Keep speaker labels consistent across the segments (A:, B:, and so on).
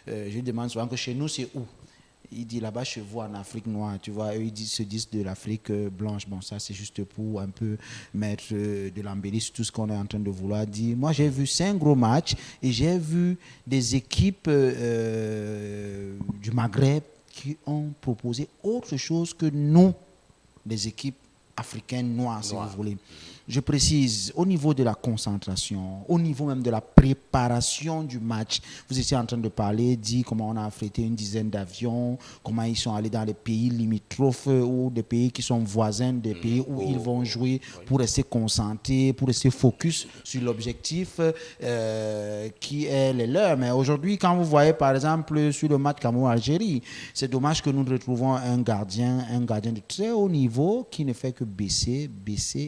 A: je demande souvent que chez nous, c'est où? Il dit là-bas chez vous en Afrique noire, tu vois, eux se disent de l'Afrique blanche. Bon, ça c'est juste pour un peu mettre de l'embellie sur tout ce qu'on est en train de vouloir dire. Moi j'ai vu 5 gros matchs et j'ai vu des équipes du Maghreb qui ont proposé autre chose que nous, les équipes africaines noires, si vous voulez. Je précise, au niveau de la concentration, au niveau même de la préparation du match, vous étiez en train de parler, dire comment on a affrété une dizaine d'avions, comment ils sont allés dans les pays limitrophes ou des pays qui sont voisins des pays où ils vont jouer pour rester concentrés, pour rester focus sur l'objectif qui est le leur. Mais aujourd'hui, quand vous voyez par exemple sur le match Cameroun-Algérie, c'est dommage que nous retrouvons un gardien de très haut niveau qui ne fait que baisser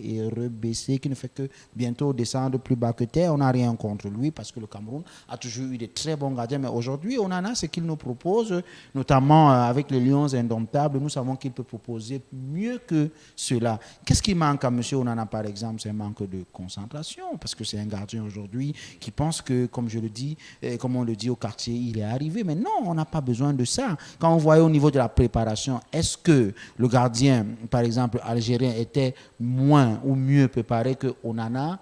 A: et rebaisser, qui ne fait que bientôt descendre plus bas que terre. On n'a rien contre lui parce que le Cameroun a toujours eu de très bons gardiens. Mais aujourd'hui, on en a ce qu'il nous propose, notamment avec les Lions indomptables. Nous savons qu'il peut proposer mieux que cela. Qu'est-ce qui manque à M. Onana, par exemple? C'est un manque de concentration parce que c'est un gardien aujourd'hui qui pense que, comme je le dis, comme on le dit au quartier, il est arrivé. Mais non, on n'a pas besoin de ça. Quand on voyait au niveau de la préparation, est-ce que le gardien, par exemple, algérien, était moins ou mieux préparé que Onana?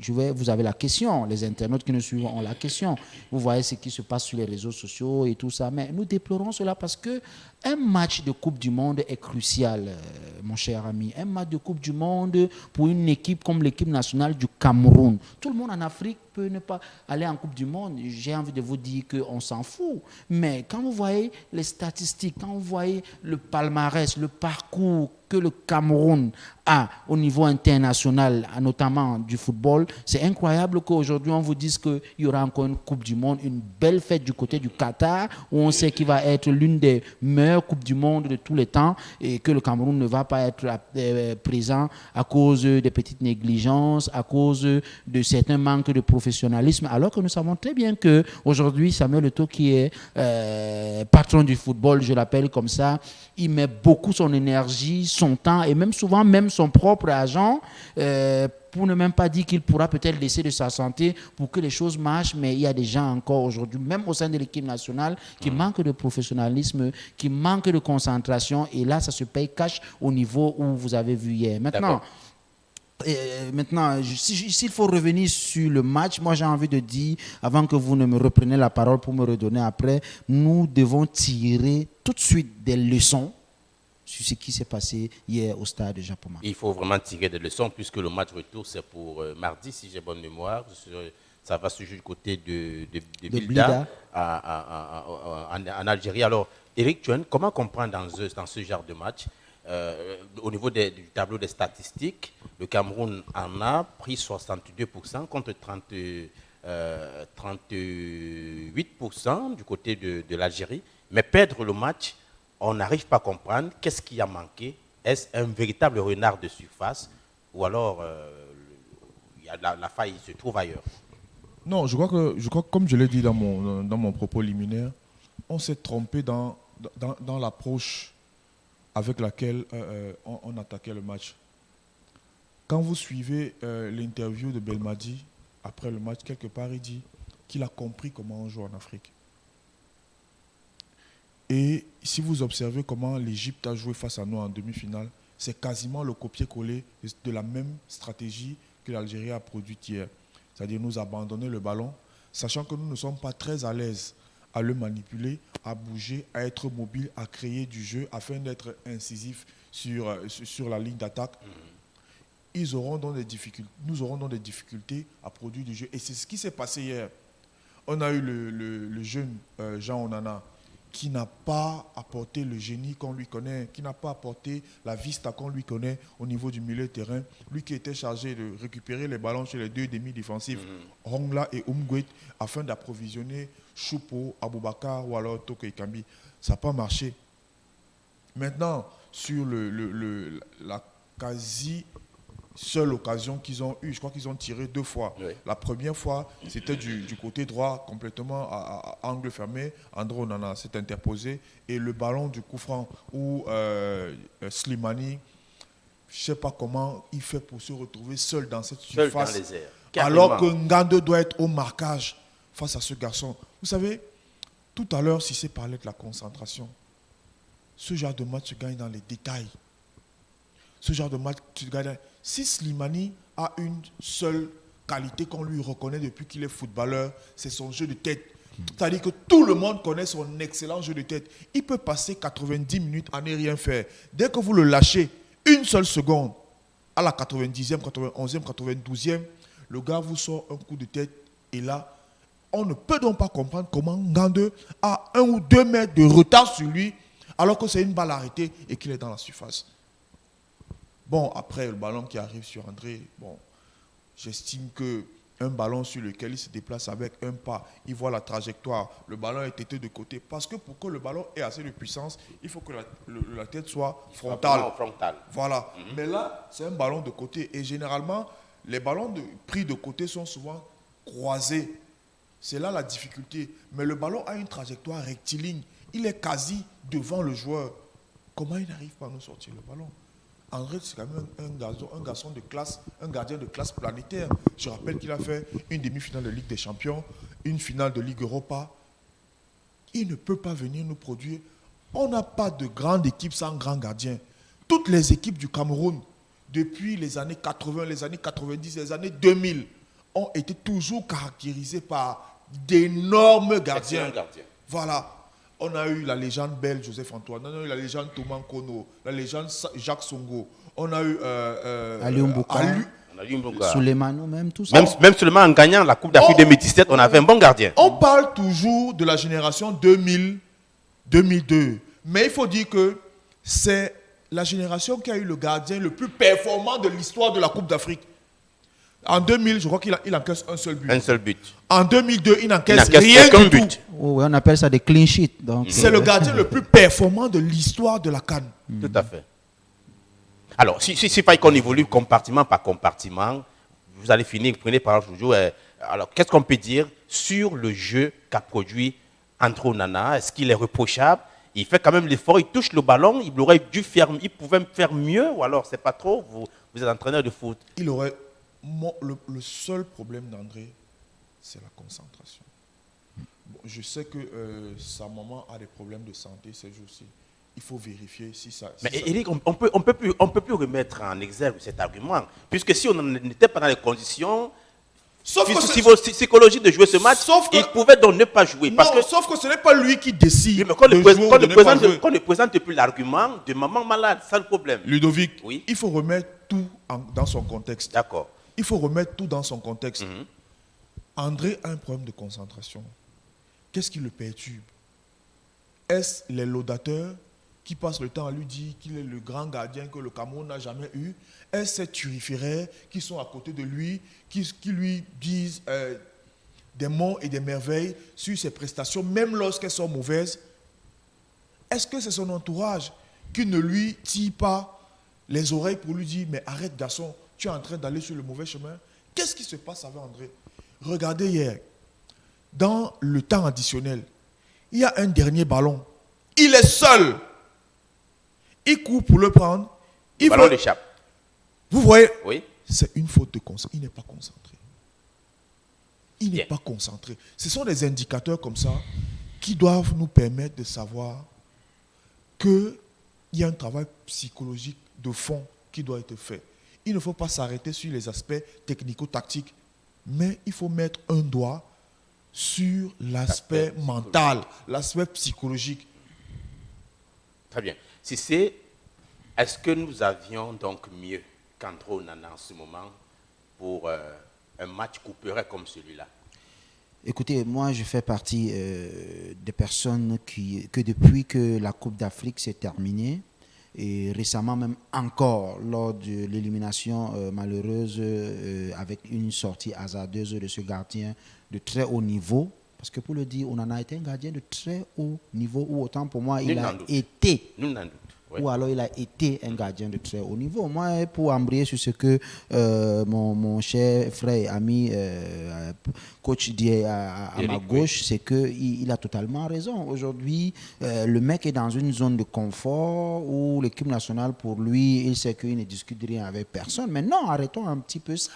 A: Vous avez la question, les internautes qui nous suivent ont la question. Vous voyez ce qui se passe sur les réseaux sociaux et tout ça, mais nous déplorons cela parce que un match de Coupe du Monde est crucial, mon cher ami. Un match de Coupe du Monde pour une équipe comme l'équipe nationale du Cameroun. Tout le monde en Afrique peut ne pas aller en Coupe du Monde. J'ai envie de vous dire qu'on s'en fout. Mais quand vous voyez les statistiques, quand vous voyez le palmarès, le parcours que le Cameroun a au niveau international, notamment du football, c'est incroyable qu'aujourd'hui on vous dise qu'il y aura encore une Coupe du Monde, une belle fête du côté du Qatar, où on sait qu'il va être l'une des meilleures Coupes du Monde de tous les temps et que le Cameroun ne va pas être présent à cause des petites négligences, à cause de certains manques de professionnalisme, alors que nous savons très bien qu'aujourd'hui, Samuel Eto'o, qui est patron du football, je l'appelle comme ça, il met beaucoup son énergie, son temps et même souvent même son propre argent pour ne même pas dire qu'il pourra peut-être laisser de sa santé pour que les choses marchent, mais il y a des gens encore aujourd'hui, même au sein de l'équipe nationale, qui manquent de professionnalisme, qui manquent de concentration, et là, ça se paye cash au niveau où vous avez vu hier. Maintenant, s'il faut revenir sur le match, moi j'ai envie de dire, avant que vous ne me repreniez la parole pour me redonner après, nous devons tirer tout de suite des leçons sur ce qui s'est passé hier au stade de Japoma.
B: Il faut vraiment tirer des leçons puisque le match retour c'est pour mardi, si j'ai bonne mémoire. Ça va se jouer du côté de Blida en Algérie. Alors, Eric Chuen, comment comprendre dans ce genre de match au niveau du tableau des statistiques, le Cameroun en a pris 62% contre 38% du côté de l'Algérie, mais perdre le match, on n'arrive pas à comprendre qu'est-ce qui a manqué. Est-ce un véritable renard de surface ou alors la faille se trouve ailleurs?
C: Non, je crois que comme je l'ai dit dans mon propos liminaire, on s'est trompé dans l'approche avec laquelle on attaquait le match. Quand vous suivez l'interview de Belmadi après le match, quelque part, il dit qu'il a compris comment on joue en Afrique. Et si vous observez comment l'Égypte a joué face à nous en demi-finale, c'est quasiment le copier-coller de la même stratégie que l'Algérie a produite hier. C'est-à-dire nous abandonner le ballon, sachant que nous ne sommes pas très à l'aise à le manipuler, à bouger, à être mobile, à créer du jeu afin d'être incisif sur la ligne d'attaque. Nous auront donc des difficultés à produire du jeu. Et c'est ce qui s'est passé hier. On a eu le jeune Jean Onana qui n'a pas apporté le génie qu'on lui connaît, qui n'a pas apporté la vista qu'on lui connaît au niveau du milieu de terrain. Lui qui était chargé de récupérer les ballons chez les deux demi-défensifs, Hongla et Umgwet, afin d'approvisionner Choupo, Aboubakar ou alors Toko Ekambi. Ça n'a pas marché. Maintenant, sur la quasi seule occasion qu'ils ont eue, je crois qu'ils ont tiré 2 fois. Oui. La première fois, c'était du côté droit, complètement à angle fermé. André Onana s'est interposé. Et le ballon du coup franc où Slimani, je ne sais pas comment il fait pour se retrouver seul dans cette surface.
B: Seul dans les airs.
C: Alors que Ngando doit être au marquage face à ce garçon. Vous savez, Tout à l'heure, Cissé parlait de la concentration. Ce genre de match se gagne dans les détails. Ce genre de match se gagne dans... Si Slimani a une seule qualité qu'on lui reconnaît depuis qu'il est footballeur, c'est son jeu de tête. C'est-à-dire que tout le monde connaît son excellent jeu de tête. Il peut passer 90 minutes à ne rien faire. Dès que vous le lâchez, une seule seconde, à la 90e, 91e, 92e, le gars vous sort un coup de tête et là, on ne peut donc pas comprendre comment Ngandé a 1 ou 2 mètres de retard sur lui alors que c'est une balle arrêtée et qu'il est dans la surface. Bon, après, le ballon qui arrive sur André, bon, j'estime qu'un ballon sur lequel il se déplace avec un pas, il voit la trajectoire, le ballon est têté de côté. Parce que pour que le ballon ait assez de puissance, il faut que la tête soit frontale. Voilà. Mais là, c'est un ballon de côté. Et généralement, les ballons pris de côté sont souvent croisés. C'est là la difficulté. Mais le ballon a une trajectoire rectiligne. Il est quasi devant le joueur. Comment il n'arrive pas à nous sortir le ballon? André, c'est quand même un garçon de classe, un gardien de classe planétaire. Je rappelle qu'il a fait une demi-finale de Ligue des Champions, une finale de Ligue Europa. Il ne peut pas venir nous produire. On n'a pas de grande équipe sans grand gardien. Toutes les équipes du Cameroun, depuis les années 80, les années 90, les années 2000, ont été toujours caractérisées par d'énormes gardiens. Voilà. On a eu la légende belge Joseph Antoine, on a eu la légende Thomas Kono, la légende Jacques Songo, on a eu
A: Aliou Mbouka, Souleymano, même tout ça.
B: Même seulement en gagnant la Coupe d'Afrique 2017, on avait un bon gardien.
C: On parle toujours de la génération 2000-2002, mais il faut dire que c'est la génération qui a eu le gardien le plus performant de l'histoire de la Coupe d'Afrique. En 2000, je crois qu'il encaisse un seul but.
B: Un seul but.
C: En 2002, il n'encaisse rien du tout.
A: Oh, on appelle ça des clean sheets.
C: C'est le gardien le plus performant de l'histoire de la CAN.
B: Tout à fait. Alors, si pas qu'on évolue compartiment par compartiment, vous allez finir, prenez par toujours. Alors, qu'est-ce qu'on peut dire sur le jeu qu'a produit André Onana? Est-ce qu'il est reprochable? Il fait quand même l'effort, il touche le ballon, il pouvait faire mieux, ou alors c'est pas trop? Vous êtes entraîneur de foot.
C: Il aurait... Le seul problème d'André, c'est la concentration. Bon, je sais que sa maman a des problèmes de santé ces jours-ci. Il faut vérifier si ça...
B: Mais Eric, on peut plus remettre en exergue cet argument, puisque si on n'était pas dans les conditions psychologiques de jouer ce match, il pouvait donc ne pas jouer.
C: Sauf que ce n'est pas lui qui décide.
B: Oui, mais qu'on ne présente plus l'argument de maman malade, c'est le problème.
C: Ludovic,
B: oui?
C: Il faut remettre tout dans son contexte.
B: D'accord.
C: Il faut remettre tout dans son contexte. André a un problème de concentration. Qu'est-ce qui le perturbe? Est-ce les laudateurs qui passent le temps à lui dire qu'il est le grand gardien que le Cameroun n'a jamais eu? Est-ce ces turiféraires qui sont à côté de lui, qui lui disent des mots et des merveilles sur ses prestations, même lorsqu'elles sont mauvaises? Est-ce que c'est son entourage qui ne lui tire pas les oreilles pour lui dire « Mais arrête garçon, tu es en train d'aller sur le mauvais chemin ». Qu'est-ce qui se passe avec André? Regardez hier, dans le temps additionnel, il y a un dernier ballon. Il est seul. Il court pour le prendre.
B: Le ballon l'échappe.
C: Vous voyez?
B: Oui.
C: C'est une faute de concentration. Il n'est pas concentré. Il n'est pas concentré. Ce sont des indicateurs comme ça qui doivent nous permettre de savoir qu'il y a un travail psychologique de fond qui doit être fait. Il ne faut pas s'arrêter sur les aspects technico-tactiques, mais il faut mettre un doigt sur l'aspect mental, l'aspect psychologique.
B: Très bien. Est-ce que nous avions donc mieux qu'André Onana en ce moment pour un match couperet comme celui-là?
A: Écoutez, moi je fais partie des personnes que depuis que la Coupe d'Afrique s'est terminée, et récemment même encore lors de l'élimination malheureuse avec une sortie hasardeuse de ce gardien de très haut niveau, parce que pour le dire, on en a été un gardien de très haut niveau, ou autant pour moi il a été.
B: Nous n'en doute.
A: ou alors il a été un gardien de très haut niveau. Moi, pour embrayer sur ce que mon cher frère et ami coach dit à ma gauche, c'est qu'il a totalement raison. Aujourd'hui, le mec est dans une zone de confort où l'équipe nationale, pour lui, il sait qu'il ne discute rien avec personne. Mais non, arrêtons un petit peu ça.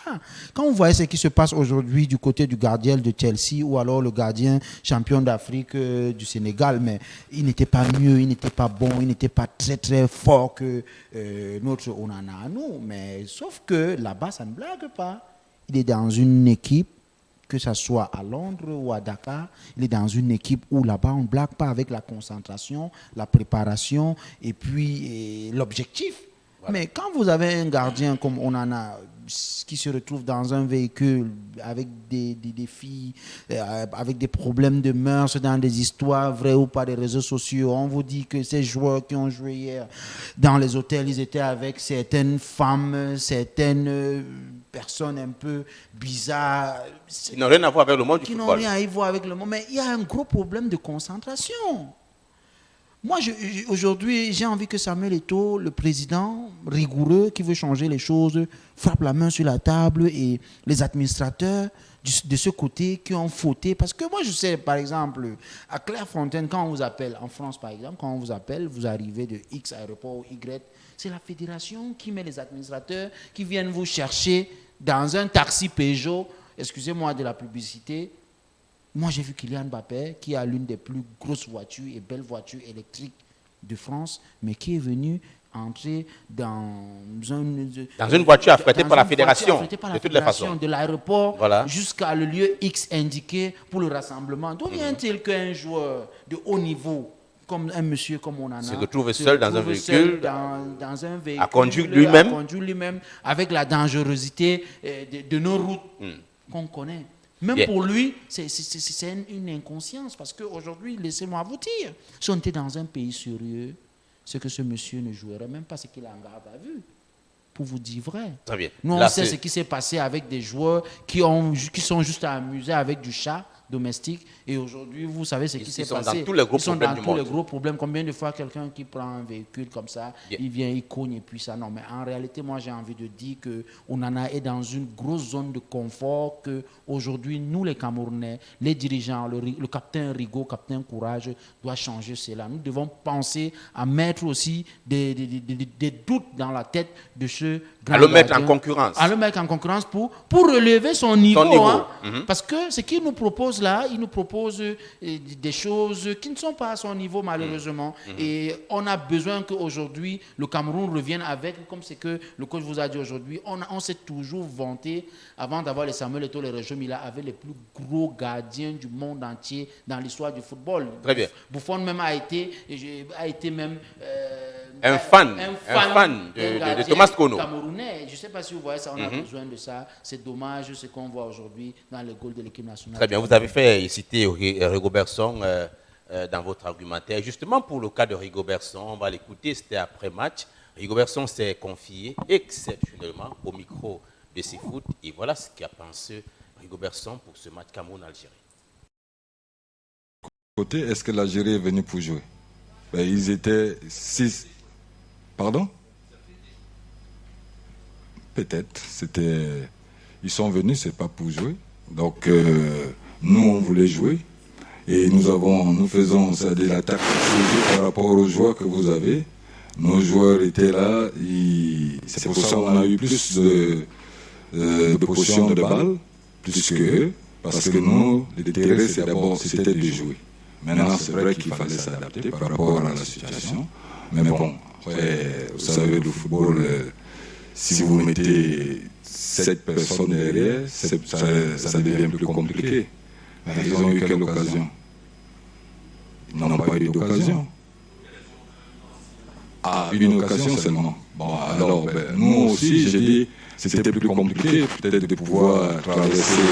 A: Quand vous voyez ce qui se passe aujourd'hui du côté du gardien de Chelsea ou alors le gardien champion d'Afrique du Sénégal, mais il n'était pas mieux, il n'était pas bon, il n'était pas très très fort que notre Onana à nous. Mais sauf que là-bas, ça ne blague pas. Il est dans une équipe, que ce soit à Londres ou à Dakar, il est dans une équipe où là-bas, on ne blague pas avec la concentration, la préparation et puis l'objectif. Voilà. Mais quand vous avez un gardien comme Onana qui se retrouve dans un véhicule avec des filles, avec des problèmes de mœurs, dans des histoires vraies ou pas des réseaux sociaux, on vous dit que ces joueurs qui ont joué hier dans les hôtels, ils étaient avec certaines femmes, certaines personnes un peu bizarres.
B: Qui n'ont rien à voir avec le monde du football.
A: Qui n'ont rien à voir avec le monde. Mais il y a un gros problème de concentration. Moi, aujourd'hui, j'ai envie que Samuel Eto'o, le président rigoureux qui veut changer les choses, frappe la main sur la table et les administrateurs de ce côté qui ont fauté. Parce que moi, je sais, par exemple, à Clairefontaine, quand on vous appelle, en France par exemple, quand on vous appelle, vous arrivez de X aéroport ou Y, c'est la fédération qui met les administrateurs qui viennent vous chercher dans un taxi Peugeot, excusez-moi de la publicité. Moi, j'ai vu Kylian Mbappé, qui a l'une des plus grosses voitures et belles voitures électriques de France, mais qui est venu entrer dans
B: une voiture affrétée par la fédération, de toutes les façons.
A: De l'aéroport jusqu'à le lieu X indiqué pour le rassemblement. D'où vient-il qu'un joueur de haut niveau, comme un monsieur comme Onana,
B: se retrouve seul dans un véhicule,
A: à conduire lui-même, avec la dangerosité de nos routes qu'on connaît? Même pour lui, c'est une inconscience. Parce qu'aujourd'hui, laissez-moi vous dire, si on était dans un pays sérieux, ce que ce monsieur ne jouerait même pas, c'est qu'il a en garde à vue. Pour vous dire vrai.
B: Très bien.
A: Nous, on sait ce qui s'est passé avec des joueurs qui sont juste amusés avec du chat domestique. Et aujourd'hui, vous savez ce qui s'est passé.
B: Ils sont dans tous les gros problèmes.
A: Combien de fois quelqu'un qui prend un véhicule comme ça, il vient, il cogne et puis ça. Non, mais en réalité, moi, j'ai envie de dire qu'Onana est dans une grosse zone de confort qu'aujourd'hui, nous, les Camerounais, les dirigeants, le capitaine Rigaud, capitaine Courage, doit changer cela. Nous devons penser à mettre aussi des doutes dans la tête de ce grand
B: à le mettre
A: gardien,
B: en concurrence.
A: À le mettre en concurrence pour relever son niveau. Hein, parce que ce qu'il nous propose là, il nous propose des choses qui ne sont pas à son niveau malheureusement. Et on a besoin qu'aujourd'hui, le Cameroun revienne avec, comme c'est que le coach vous a dit aujourd'hui, on s'est toujours vanté, avant d'avoir les Samuel Eto'o, les Régions Mila, avec les plus gros gardiens du monde entier dans l'histoire du football.
B: Très bien.
A: Buffon même a été même...
B: un fan de Thomas Kono.
A: Camerounais. Je ne sais pas si vous voyez ça, on a besoin de ça. C'est dommage ce qu'on voit aujourd'hui dans les goals de l'équipe nationale.
B: Très bien, vous avez fait citer Rigobert Song dans votre argumentaire. Justement, pour le cas de Rigobert Song, on va l'écouter, c'était après-match. Rigobert Song s'est confié exceptionnellement au micro de CFoot. Et voilà ce qu'a pensé Rigobert Song pour ce match Cameroun-Algérie.
D: Est-ce que l'Algérie est venue pour jouer? Ils étaient 6. Pardon? Peut-être. Ils sont venus, c'est pas pour jouer. Donc, nous, on voulait jouer. Et nous faisons l'attaque par rapport aux joueurs que vous avez. Nos joueurs étaient là. C'est pour ça qu'on a eu plus de possession de balles, plus qu'eux. Parce que nous, l'intérêt, c'était de jouer. Maintenant, c'est vrai qu'il fallait s'adapter par rapport à la situation. Mais bon, vous savez, le football, si vous mettez 7 personnes derrière, ça devient plus compliqué. Mais ils ont eu quelle occasion? Ils n'ont pas eu d'occasion. Une occasion seulement. Bon, alors, nous aussi, j'ai dit, c'était plus compliqué peut-être de pouvoir traverser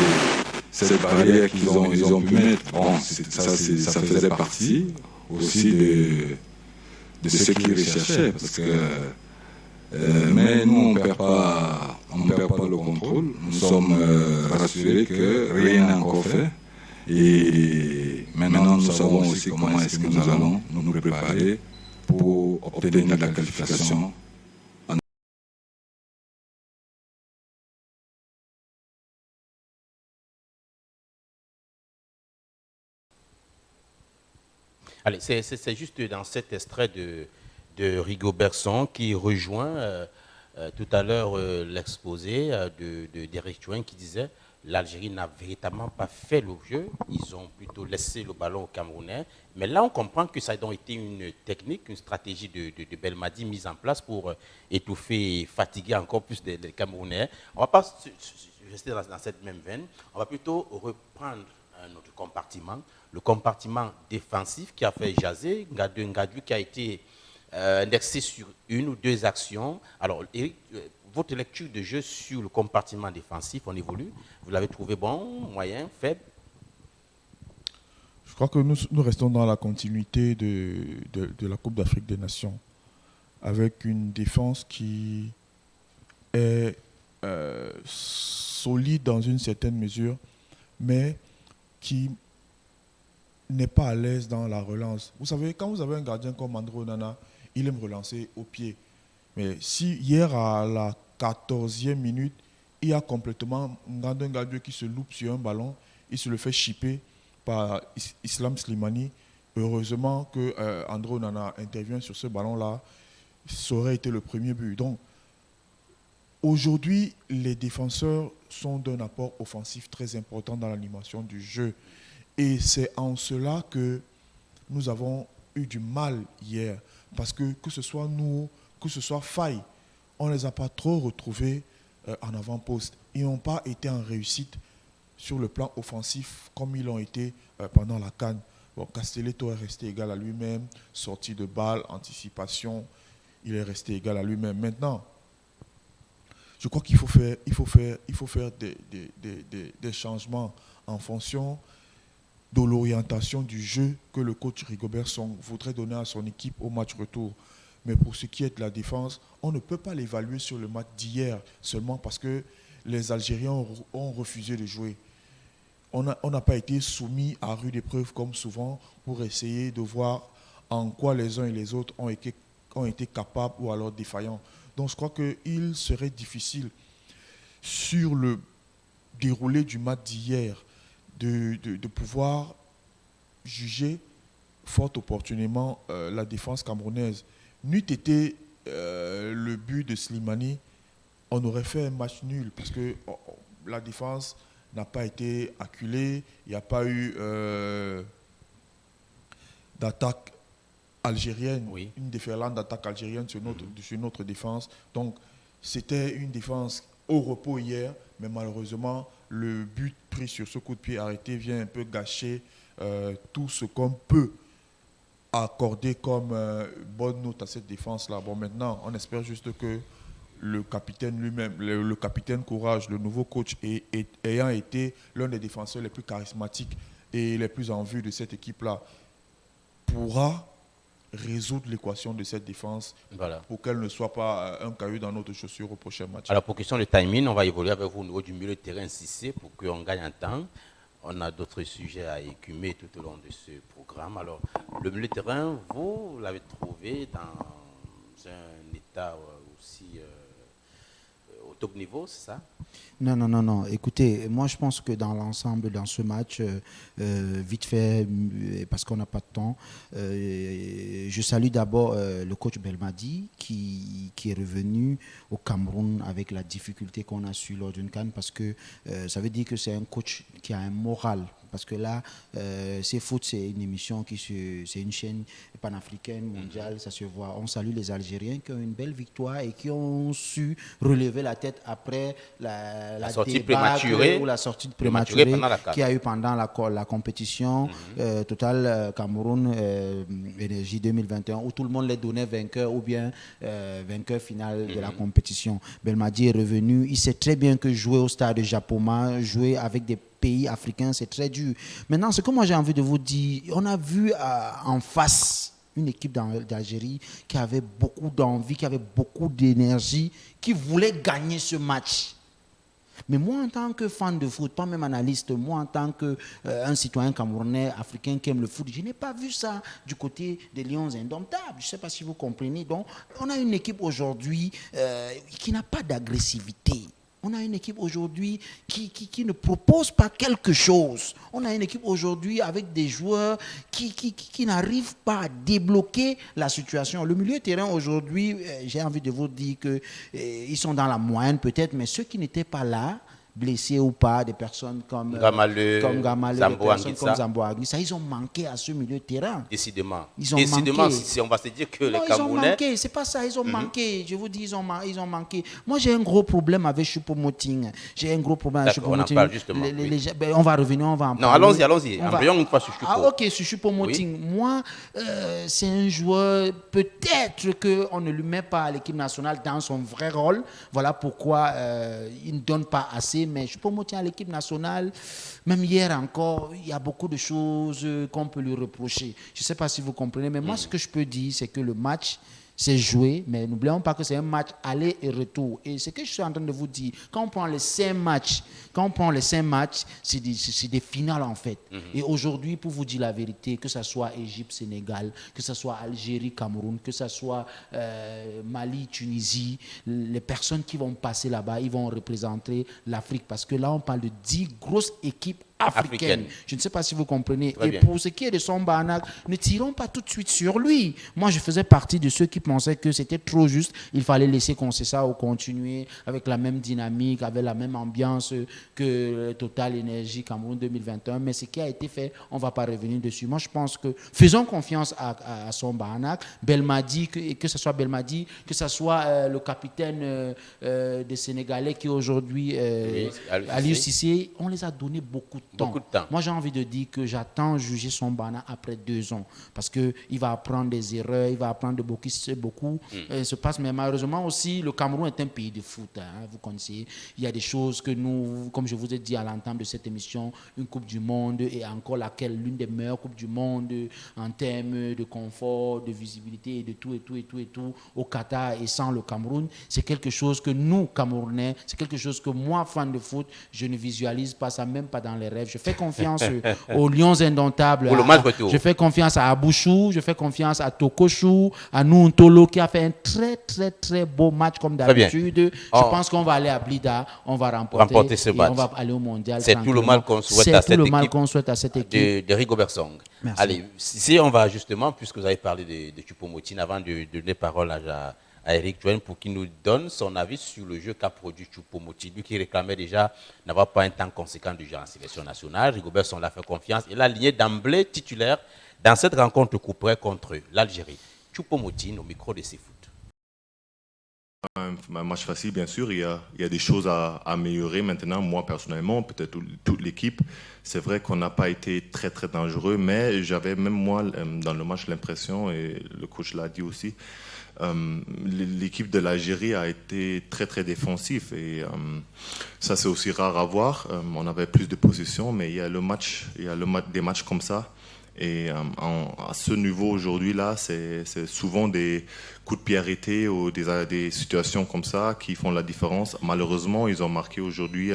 D: cette barrière qu'ils ont pu mettre. Bon, ça faisait partie aussi de ce qu'ils recherchaient. Parce que, mais nous, on ne perd pas le contrôle. Nous sommes rassurés que rien n'est encore fait. Et maintenant, nous savons aussi comment est-ce que nous allons nous préparer pour obtenir la qualification.
B: Allez, c'est juste dans cet extrait de Rigobert Song qui rejoint tout à l'heure l'exposé d'Éric Chouin qui disait l'Algérie n'a véritablement pas fait le jeu, ils ont plutôt laissé le ballon aux Camerounais. Mais là, on comprend que ça a donc été une technique, une stratégie de Belmadi mise en place pour étouffer et fatiguer encore plus les Camerounais. On ne va pas rester dans cette même veine, on va plutôt reprendre notre compartiment, le compartiment défensif qui a fait jaser, Ngadou qui a été indexé sur une ou deux actions. Alors, Eric, votre lecture de jeu sur le compartiment défensif, on évolue, vous l'avez trouvé bon, moyen, faible?
C: Je crois que nous restons dans la continuité de la Coupe d'Afrique des Nations, avec une défense qui est solide dans une certaine mesure, mais qui n'est pas à l'aise dans la relance. Vous savez, quand vous avez un gardien comme André Onana, il aime relancer au pied. Mais si hier, à la 14e minute, il y a complètement Ngadou qui se loupe sur un ballon, il se le fait chipper par Islam Slimani. Heureusement que André Onana intervient sur ce ballon-là, ça aurait été le premier but. Donc, aujourd'hui, les défenseurs sont d'un apport offensif très important dans l'animation du jeu. Et c'est en cela que nous avons eu du mal hier. Parce que ce soit nous, que ce soit Faye, on ne les a pas trop retrouvés en avant-poste. Ils n'ont pas été en réussite sur le plan offensif comme ils l'ont été pendant la CAN. Bon, Castelletto est resté égal à lui-même, sortie de balle, anticipation, il est resté égal à lui-même. Maintenant, je crois qu'il faut faire des changements en fonction de l'orientation du jeu que le coach Rigobert Song voudrait donner à son équipe au match retour. Mais pour ce qui est de la défense, on ne peut pas l'évaluer sur le match d'hier seulement parce que les Algériens ont refusé de jouer. On n'a pas été soumis à rude épreuve comme souvent pour essayer de voir en quoi les uns et les autres ont été capables ou alors défaillants. Donc je crois qu'il serait difficile sur le déroulé du match d'hier de pouvoir juger fort opportunément la défense camerounaise. N'eût été le but de Slimani, on aurait fait un match nul parce que la défense n'a pas été acculée, il n'y a pas eu d'attaque algérienne, oui. Une déferlante d'attaque algérienne sur notre défense. Donc c'était une défense au repos hier, mais malheureusement, le but pris sur ce coup de pied arrêté vient un peu gâcher tout ce qu'on peut accorder comme bonne note à cette défense-là. Bon, maintenant, on espère juste que le capitaine lui-même, le capitaine Courage, le nouveau coach, ayant été l'un des défenseurs les plus charismatiques et les plus en vue de cette équipe-là, pourra résoudre l'équation de cette défense pour qu'elle ne soit pas un caillou dans notre chaussure au prochain match.
B: Alors, pour question de timing, on va évoluer avec vous au niveau du milieu de terrain 6C pour qu'on gagne en temps. On a d'autres sujets à écumer tout au long de ce programme. Alors, le milieu de terrain, vous l'avez trouvé dans un état aussi au top niveau, c'est ça?
A: Non. Écoutez, moi je pense que dans l'ensemble, dans ce match, vite fait, parce qu'on n'a pas de temps, je salue d'abord le coach Belmadi qui est revenu au Cameroun avec la difficulté qu'on a su lors d'une CAN, parce que ça veut dire que c'est un coach qui a un moral. Parce que là, C'est Foot, c'est une émission, c'est une chaîne panafricaine, mondiale, ça se voit. On salue les Algériens qui ont une belle victoire et qui ont su relever la tête après la
B: sortie prématurée,
A: ou la sortie prématurée qui a eu pendant la compétition Total Cameroun Énergie 2021, où tout le monde les donnait vainqueur ou bien vainqueur final de la compétition. Belmadi est revenu. Il sait très bien que jouer au stade de Japoma, jouer avec des pays africains, c'est très dur. Maintenant, ce que moi j'ai envie de vous dire, on a vu en face une équipe d'Algérie qui avait beaucoup d'envie, qui avait beaucoup d'énergie, qui voulait gagner ce match. Mais moi, en tant que fan de foot, pas même analyste, moi, en tant qu'un citoyen camerounais, africain qui aime le foot, je n'ai pas vu ça du côté des Lions indomptables. Je ne sais pas si vous comprenez. Donc, on a une équipe aujourd'hui qui n'a pas d'agressivité. On a une équipe aujourd'hui qui ne propose pas quelque chose. On a une équipe aujourd'hui avec des joueurs qui n'arrivent pas à débloquer la situation. Le milieu de terrain aujourd'hui, j'ai envie de vous dire qu'ils sont dans la moyenne peut-être, mais ceux qui n'étaient pas là, blessés ou pas, des personnes comme Gamaleu, des personnes comme Zambo Anguissa, ils ont manqué à ce milieu de terrain.
B: Décidément.
A: Ils ont
B: Décidément,
A: manqué.
B: si on va se dire que
A: Non,
B: les
A: ils ont
B: Camerounais...
A: manqué, c'est pas ça, ils ont manqué. Je vous dis, ils ont manqué. Moi, j'ai un gros problème avec Choupo-Moting. J'ai un gros problème avec Choupo-Moting.
B: On en parle justement.
A: Ben, on va revenir, on va en
B: Non,
A: parler.
B: allons-y. Embrayons une fois sur Choupo.
A: Ah, ok, sur Choupo-Moting. Oui. Moi, c'est un joueur, peut-être qu'on ne lui met pas à l'équipe nationale dans son vrai rôle. Voilà pourquoi il ne donne pas assez. Mais Choupo-Moting à l'équipe nationale, même hier encore, il y a beaucoup de choses qu'on peut lui reprocher. Je ne sais pas si vous comprenez, mais moi, ce que je peux dire, c'est que le match s'est joué, mais n'oublions pas que c'est un match aller et retour. Et ce que je suis en train de vous dire, quand on prend les 5 matchs, c'est des finales en fait. Et aujourd'hui, pour vous dire la vérité, que ce soit Égypte, Sénégal, que ce soit Algérie, Cameroun, que ce soit Mali, Tunisie, les personnes qui vont passer là-bas, ils vont représenter l'Afrique. Parce que là, on parle de 10 grosses équipes africaine. Je ne sais pas si vous comprenez.
B: Très
A: et
B: bien.
A: pour ce qui est de Samba Anak, ne tirons pas tout de suite sur lui. Moi, je faisais partie de ceux qui pensaient que c'était trop juste. Il fallait laisser ça ou continuer avec la même dynamique, avec la même ambiance que Total Énergie Cameroun 2021. Mais ce qui a été fait, on ne va pas revenir dessus. Moi, je pense que faisons confiance à Samba Anak. Belmadi, que ce soit Belmadi, que ce soit le capitaine des Sénégalais qui aujourd'hui, Aliou Cissé, on les a donné beaucoup de temps. Moi, j'ai envie de dire que j'attends juger son Bana après 2 ans parce qu'il va apprendre des erreurs, il va apprendre de beaucoup. Se passe, mais malheureusement aussi, le Cameroun est un pays de foot. Hein, vous connaissez. Il y a des choses que nous, comme je vous ai dit à l'entame de cette émission, une Coupe du Monde et encore l'une des meilleures Coupes du Monde en termes de confort, de visibilité et de tout au Qatar et sans le Cameroun. C'est quelque chose que nous, Camerounais, c'est quelque chose que moi, fan de foot, je ne visualise pas ça, même pas dans les rêves. Je fais confiance aux Lions indomptables.
B: Pour le match retour.
A: Je fais confiance à Abouchou, je fais confiance à Tokochou, à Nountolo qui a fait un très très très beau match comme d'habitude. Je pense qu'on va aller à Blida, on va remporter ce match. On va aller au mondial.
B: C'est tout le mal qu'on souhaite à cette équipe de Rigobert Song.
A: Merci.
B: Allez, si on va justement, puisque vous avez parlé de Choupo-Moting, avant de donner parole à Eric Chouin pour qu'il nous donne son avis sur le jeu qu'a produit Choupo-Moting, lui qui réclamait déjà n'avoir pas un temps conséquent de jeu en sélection nationale. Rigobert Song l'a fait confiance. Il a aligné d'emblée titulaire dans cette rencontre couperée contre l'Algérie. Choupo-Moting au micro de CFoot.
E: Un match facile, bien sûr. Il y a des choses à améliorer maintenant. Moi, personnellement, peut-être toute l'équipe. C'est vrai qu'on n'a pas été très, très dangereux, mais j'avais même moi, dans le match, l'impression, et le coach l'a dit aussi, l'équipe de l'Algérie a été très, très défensif. Et ça, c'est aussi rare à voir. On avait plus de possession, mais il y a des matchs comme ça. Et à ce niveau aujourd'hui-là, c'est souvent des coups de pied arrêtés ou des situations comme ça qui font la différence. Malheureusement, ils ont marqué aujourd'hui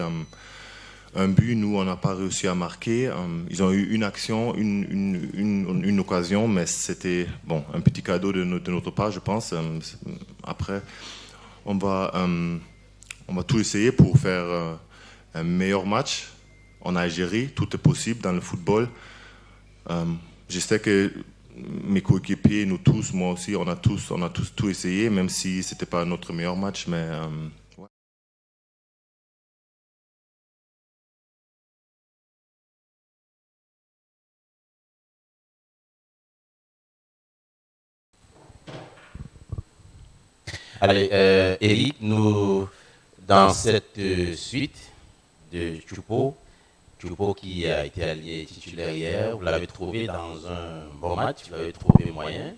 E: un but. Nous, on n'a pas réussi à marquer. Ils ont eu une action, une occasion, mais c'était un petit cadeau de notre part, je pense. Après, on va tout essayer pour faire un meilleur match en Algérie. Tout est possible dans le football. Je sais que mes coéquipiers, nous tous, moi aussi, on a tous tout essayé, même si c'était pas notre meilleur match, mais ouais.
B: Allez, Eric, nous, dans cette suite de Choupo qui a été allié titulaire hier, vous l'avez trouvé dans un bon match, vous l'avez trouvé moyen,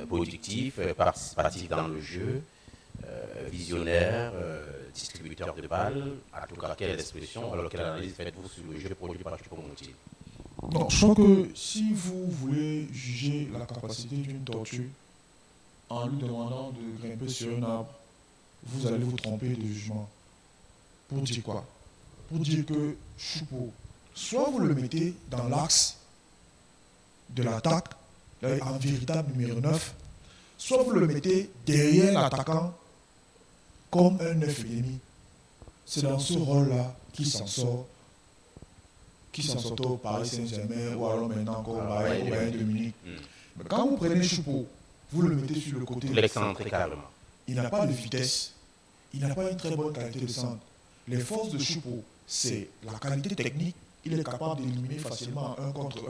B: productif, participatif dans le jeu, visionnaire, distributeur de balles. En tout cas, quelle expression, alors quelle analyse faites-vous sur le jeu produit par Choupo-Moting?
C: Non, je crois que si vous voulez juger la capacité d'une tortue en lui demandant de grimper sur un arbre, vous allez vous tromper de jugement. Pour dire quoi? Pour dire que Choupo, soit vous le mettez dans l'axe de l'attaque, en véritable numéro 9, soit vous le mettez derrière l'attaquant comme un 9,5. C'est dans ce rôle-là qu'il s'en sort. Qui s'en sort au Paris Saint-Germain ou alors maintenant encore au Bayern de Munich. Mais quand vous prenez Choupo, vous le mettez sur le côté.
B: L'excentré carrément.
C: Il n'a pas de vitesse. Il n'a pas une très bonne qualité de centre. Les forces de Choupo, c'est la qualité technique. Il est capable d'éliminer facilement en 1 contre 1.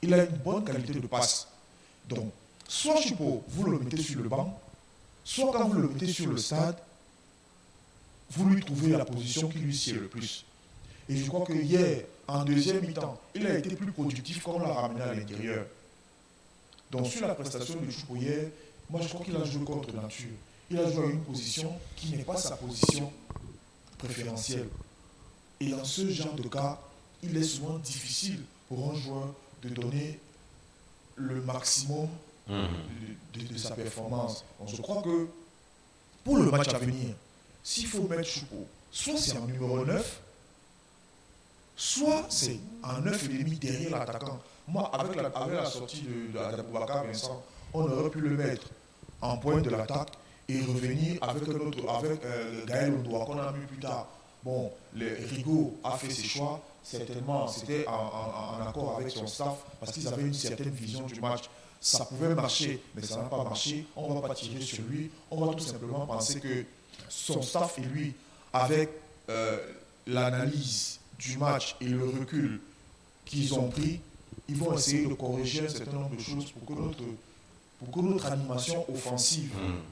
C: Il a une bonne qualité de passe. Donc, soit Choupo, vous le mettez sur le banc, soit quand vous le mettez sur le stade, vous lui trouvez la position qui lui sied le plus. Et je crois que hier, en deuxième mi-temps, il a été plus productif quand on l'a ramené à l'intérieur. Donc sur la prestation de Choupo hier, moi je crois qu'il a joué contre nature. Il a joué à une position qui n'est pas sa position préférentielle. Et dans ce genre de cas, il est souvent difficile pour un joueur de donner le maximum de sa performance. Donc je crois que pour le match à venir, s'il faut mettre Choupo, soit c'est en numéro 9, soit c'est en 9,5 derrière l'attaquant. Moi, avec la sortie d'Aboubacar Vincent, on aurait pu le mettre en pointe de l'attaque et revenir avec Gaël Ondoa qu'on a mis plus tard. Bon, Rigaud a fait ses choix, certainement c'était en accord avec son staff parce qu'ils avaient une certaine vision du match. Ça pouvait marcher, mais ça n'a pas marché. On ne va pas tirer sur lui. On va tout simplement penser que son staff et lui, avec l'analyse du match et le recul qu'ils ont pris, ils vont essayer de corriger un certain nombre de choses pour que notre animation offensive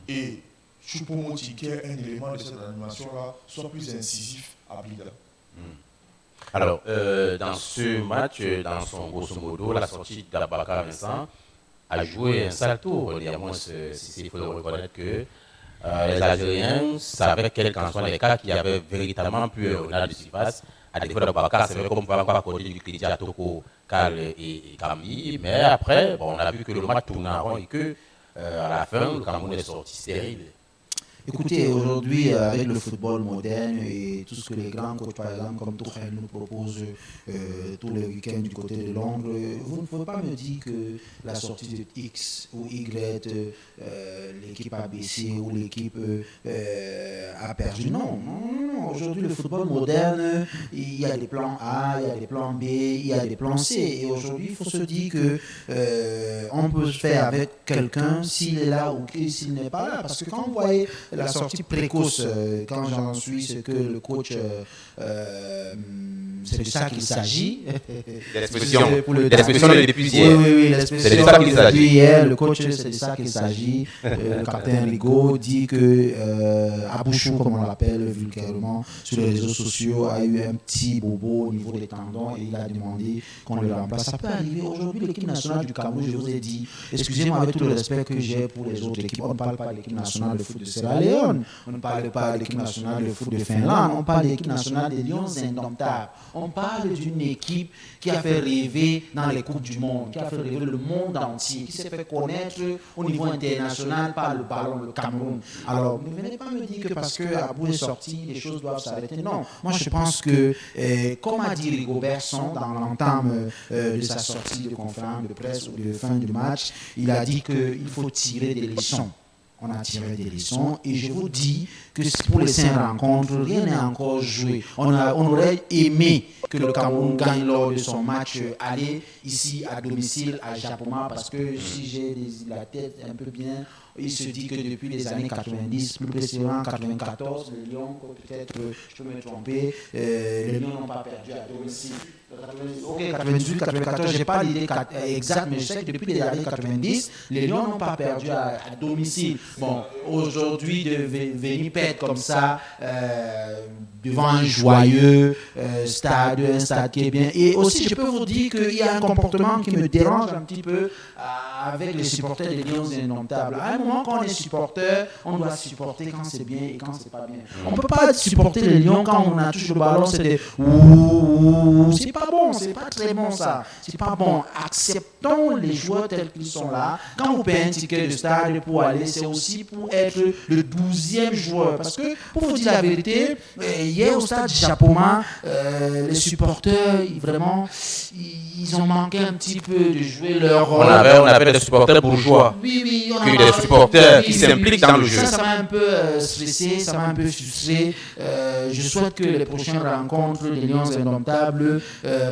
C: et Choupo-Moting, qui est un élément de cette animation-là, soit plus incisif à Blida.
B: Alors, dans ce match, dans son grosso modo, la sortie d'Aboubacar Vincent a joué un sale tour. Néanmoins, il faut le reconnaître que les Algériens savaient, quels qu'en soient les cas, qu'il y avait véritablement plus de surface. À défaut d'Aboubacar, c'est vrai qu'on ne pouvait pas accorder du crédit à Toko, Kal et Camille. Mais après, bon, on a vu que le match tournait en rond et que, à la fin, le Cameroun est sorti stérile.
A: Écoutez, aujourd'hui, avec le football moderne et tout ce que les grands coachs, par exemple, comme Tuchel nous proposent tous les week-ends du côté de Londres, vous ne pouvez pas me dire que la sortie de X ou Y, l'équipe a baissé ou l'équipe a perdu. Non. Aujourd'hui, le football moderne, il y a des plans A, il y a des plans B, il y a des plans C. Et aujourd'hui, il faut se dire que on peut se faire avec quelqu'un s'il est là ou s'il n'est pas là. Parce que quand vous voyez la sortie précoce, quand j'en suis, c'est que le coach, c'est de ça qu'il s'agit.
B: L'expression de l'épuisière.
A: Oui, l'expression
B: c'est de ça qu'il s'agit.
A: Hier, le coach, c'est de ça qu'il s'agit. Le capitaine Rigaud dit que Abouchou, comme on l'appelle vulgairement, sur les réseaux sociaux, a eu un petit bobo au niveau des tendons et il a demandé qu'on le remplace. Ça peut arriver. Aujourd'hui, l'équipe nationale du Cameroun, je vous ai dit, excusez-moi avec tout le respect que j'ai pour les autres équipes, on ne parle pas de l'équipe nationale de foot de Sierra Leone, on ne parle pas de l'équipe nationale de foot de Finlande, on parle de l'équipe nationale des Lions indomptables. On parle d'une équipe qui a fait rêver dans les Coupes du Monde, qui a fait rêver le monde entier, qui s'est fait connaître au niveau international par le ballon, le Cameroun. Alors, ne venez pas me dire que parce que Abou est sorti, les choses doivent s'arrêter. Non, moi je pense que, comme a dit Rigobert Song dans l'entame de sa sortie de conférence de presse ou de fin du match, il a dit qu'il faut tirer des leçons. On a tiré des leçons et je vous dis que pour les 5 rencontres, rien n'est encore joué. On aurait aimé que le Cameroun gagne lors de son match aller ici à domicile à Japoma parce que si j'ai la tête un peu bien, il se dit que depuis les années 90, plus précisément 94, les Lions, peut-être je peux me tromper, les Lions n'ont pas perdu à domicile. Ok, 98, 94, je n'ai pas l'idée exacte, mais je sais que depuis les années 90, les Lions n'ont pas perdu à domicile. Bon, aujourd'hui, de venir perdre comme ça, devant un joyeux stade, un stade qui est bien. Et aussi, je peux vous dire qu'il y a un comportement qui me dérange un petit peu avec les supporters des Lions indomptables. À un moment, quand on est supporter, on doit supporter quand c'est bien et quand c'est pas bien. On ne peut pas supporter les Lions quand on a touché le ballon, c'est des ouh, c'est pas bon, c'est pas très bon ça. C'est pas bon. Acceptons les joueurs tels qu'ils sont là. Quand vous payez un ticket de stade pour aller, c'est aussi pour être le 12e joueur. Parce que, pour vous dire la vérité, hier au stade Japoma, les supporters, vraiment, ils ont manqué un petit peu de jouer leur rôle.
B: On avait des supporters bourgeois.
A: Oui, on
B: a des supporters qui s'impliquent dans le jeu.
A: Ça m'a un peu stressé, ça m'a un peu frustré. Je souhaite que les prochaines rencontres des Lions Indomptables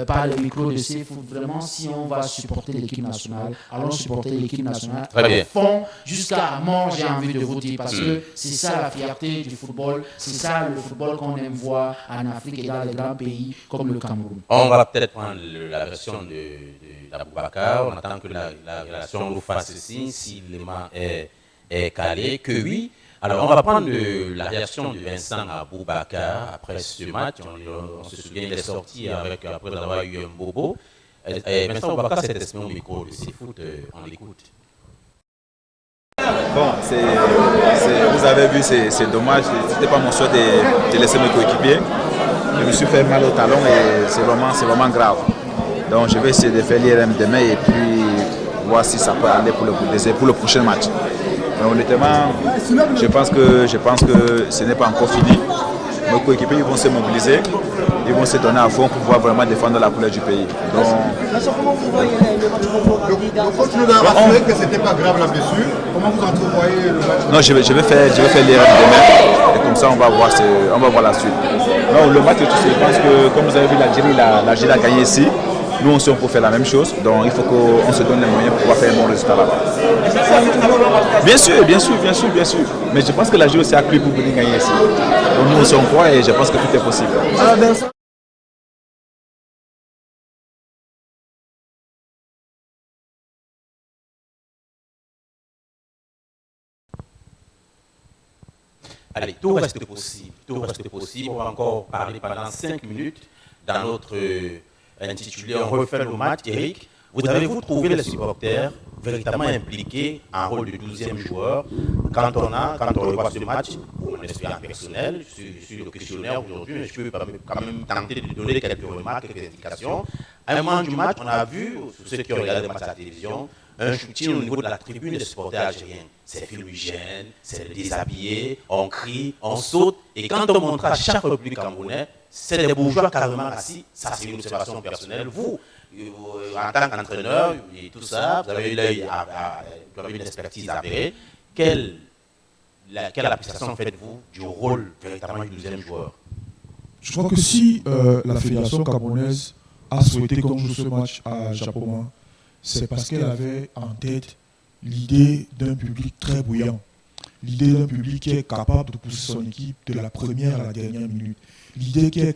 A: par le micro de CFoot, vraiment, si on va supporter l'équipe nationale, allons supporter l'équipe nationale au fond, jusqu'à mort, j'ai envie de vous dire, parce que c'est ça la fierté du football, c'est ça le football qu'on aime voir en Afrique et dans les grands pays comme le Cameroun.
B: On va peut-être prendre la version d'Aboubacar, on attend que la relation nous fasse signe, si l'élément est calé, que oui. Alors, on va prendre la réaction de Vincent Aboubacar après ce match. On se souvient, il est sorti après avoir eu un bobo. Vincent Aboubacar s'est exprimé au micro de CFoot, on l'écoute.
F: Bon, vous avez vu, c'est dommage. Ce n'était pas mon choix de laisser mes coéquipiers. Je me suis fait mal au talon et c'est vraiment grave. Donc, je vais essayer de faire l'IRM demain et puis voir si ça peut aller pour le prochain match. Mais honnêtement, je pense que ce n'est pas encore fini. Nos coéquipiers vont se mobiliser, ils vont se donner à fond pour pouvoir vraiment défendre la couleur du pays. Donc,
G: le coach nous a rassuré que ce n'était pas grave la blessure. Comment vous entrevoyez le match?
F: Non, je vais faire l'IRM demain et comme ça on va voir la suite. Non, le match, je pense que comme vous avez vu l'Algérie a gagné ici. Nous aussi, pour faire la même chose. Donc, il faut qu'on se donne les moyens pour pouvoir faire un bon résultat là-bas. Bien sûr. Mais je pense que la aussi a cru pour venir gagner ici. Donc, nous aussi, on croit et je pense que tout est possible.
B: Allez, tout reste possible. On va encore parler pendant 5 minutes dans notre intitulé On refait le match. Eric, vous avez-vous trouvé les supporters véritablement impliqués en rôle de 12e joueur quand on revoit ce match, mon expérience personnelle, je suis le questionnaire aujourd'hui, mais je peux quand même tenter de donner quelques remarques, quelques indications. À un moment du match, on a vu, ceux qui ont regardé le match à la télévision, un shooting au niveau de la tribune des supporters algériens. C'est fumigène, c'est déshabillé, on crie, on saute, et quand on montre à chaque public camerounais, c'est des bourgeois carrément assis. Ça, c'est une observation personnelle. Vous, en tant qu'entraîneur et tout ça, vous avez eu l'œil, vous avez une expertise avérée. Quelle appréciation faites-vous du rôle véritablement du 12e joueur?
C: Je crois que si la fédération camerounaise a souhaité qu'on joue ce match à Japoma, c'est parce qu'elle avait en tête l'idée d'un public très bouillant, l'idée d'un public qui est capable de pousser son équipe de la première à la dernière minute, l'idée d'un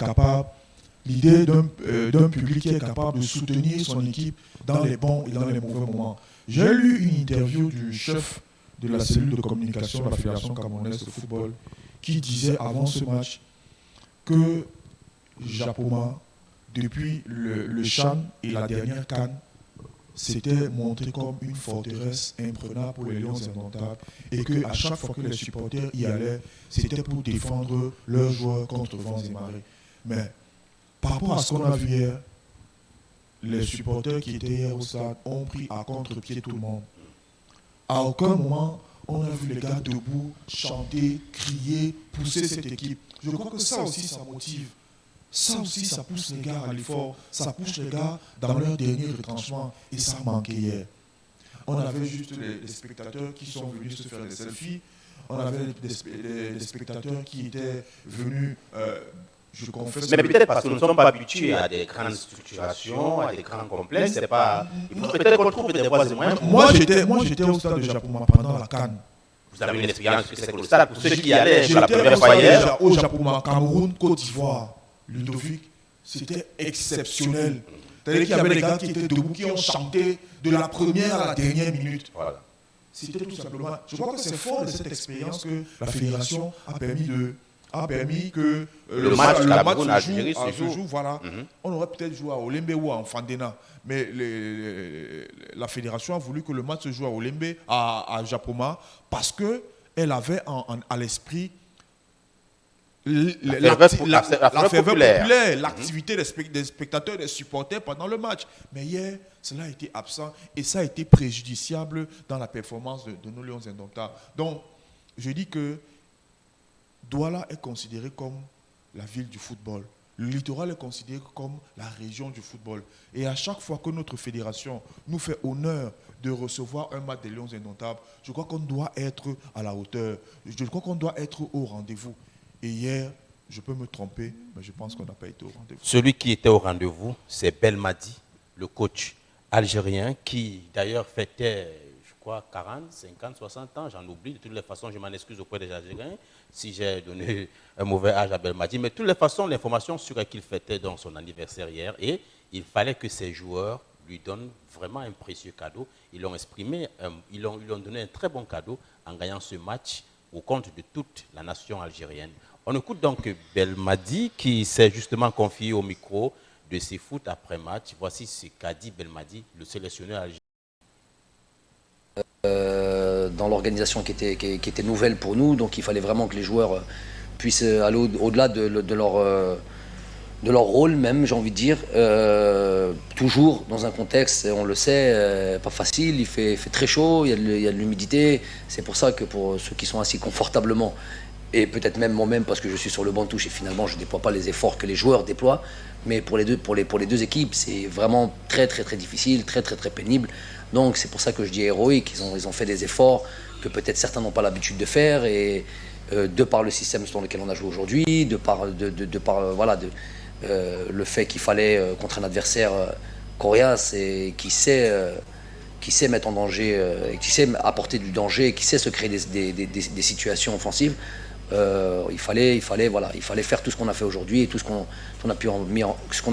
C: public qui est capable de soutenir son équipe dans les bons et dans les mauvais moments. J'ai lu une interview du chef de la cellule de communication de la Fédération camerounaise de football qui disait avant ce match que Japoma, depuis le Chan et la dernière CAN, s'était montré comme une forteresse imprenable pour les Lions Indomptables et qu'à chaque fois que les supporters y allaient, c'était pour défendre leurs joueurs contre vents et marées. Mais par rapport à ce qu'on a vu hier, les supporters qui étaient hier au stade ont pris à contre-pied tout le monde. À aucun moment, on a vu les gars debout, chanter, crier, pousser cette équipe. Je crois que ça aussi, ça motive. Ça aussi, ça pousse les gars à l'effort. Ça pousse les gars dans leur dernier retranchement. Et ça manquait hier. On avait juste les spectateurs qui sont venus se faire des selfies. On avait des spectateurs qui étaient venus... je confesse.
B: Mais peut-être parce que nous ne sommes pas habitués à des grandes structurations, à des grands complexes. C'est pas... Il faut peut-être qu'on trouve des voies et moyens.
C: Moi, j'étais au stade de Japoma pendant la CAN.
B: Vous avez une expérience que c'est que le stade. Pour ceux qui allaient pour la première fois hier.
C: Au Japoma, Cameroun, Côte d'Ivoire, Ludovic, c'était exceptionnel. C'est-à-dire qu'il y avait des gars qui étaient debout, qui ont chanté de la première à la dernière minute.
B: Voilà.
C: C'était tout simplement... Je crois que c'est fort de cette expérience que la fédération a permis que
B: le match
C: se joue. Voilà. On aurait peut-être joué à Olembe ou à Fandena, mais la fédération a voulu que le match se joue à Olembe, à Japoma, parce qu'elle avait à l'esprit la ferveur populaire, l'activité des spectateurs, des supporters pendant le match. Mais hier, cela a été absent et ça a été préjudiciable dans la performance de nos Lions indomptables. Donc, je dis que Douala est considéré comme la ville du football. Le littoral est considéré comme la région du football. Et à chaque fois que notre fédération nous fait honneur de recevoir un match des Lions indomptables, je crois qu'on doit être à la hauteur. Je crois qu'on doit être au rendez-vous. Et hier, je peux me tromper, mais je pense qu'on n'a pas été au rendez-vous.
B: Celui qui était au rendez-vous, c'est Belmadi, le coach algérien, qui d'ailleurs fêtait, je crois, 40, 50, 60 ans. J'en oublie. De toutes les façons, je m'en excuse auprès des Algériens si j'ai donné un mauvais âge à Belmadi. Mais de toutes les façons, l'information sur qu'il fêtait dans son anniversaire hier. Et il fallait que ses joueurs lui donnent vraiment un précieux cadeau. Ils l'ont exprimé, ils lui ont donné un très bon cadeau en gagnant ce match au compte de toute la nation algérienne. On écoute donc Belmadi qui s'est justement confié au micro de ses foot après match. Voici ce qu'a dit Belmadi, le sélectionneur algérien.
H: Dans l'organisation qui était nouvelle pour nous, donc il fallait vraiment que les joueurs puissent aller au-delà de leur rôle même, j'ai envie de dire, toujours dans un contexte, on le sait, pas facile, il fait très chaud, il y a de l'humidité. C'est pour ça que pour ceux qui sont assis confortablement, et peut-être même moi-même parce que je suis sur le banc de touche et finalement je ne déploie pas les efforts que les joueurs déploient, mais pour les deux équipes, c'est vraiment très difficile, très pénible. Donc c'est pour ça que je dis héroïque, ils ont fait des efforts que peut-être certains n'ont pas l'habitude de faire, et de par le système sur lequel on a joué aujourd'hui, de par le fait qu'il fallait contre un adversaire coriace et qui sait mettre en danger, qui sait apporter du danger, qui sait se créer des situations offensives. Il fallait faire tout ce qu'on a fait aujourd'hui et tout ce qu'on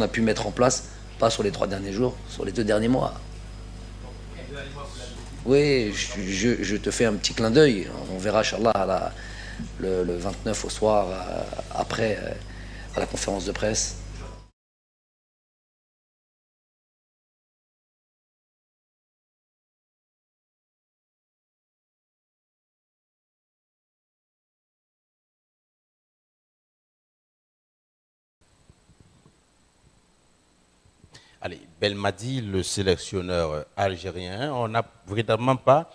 H: a pu mettre en place, pas sur les 3 derniers jours, sur les 2 derniers mois. Oui, je te fais un petit clin d'œil. On verra, Inch'Allah, le 29 au soir, après, à la conférence de presse.
B: Allez, Belmadi, le sélectionneur algérien, on n'a véritablement pas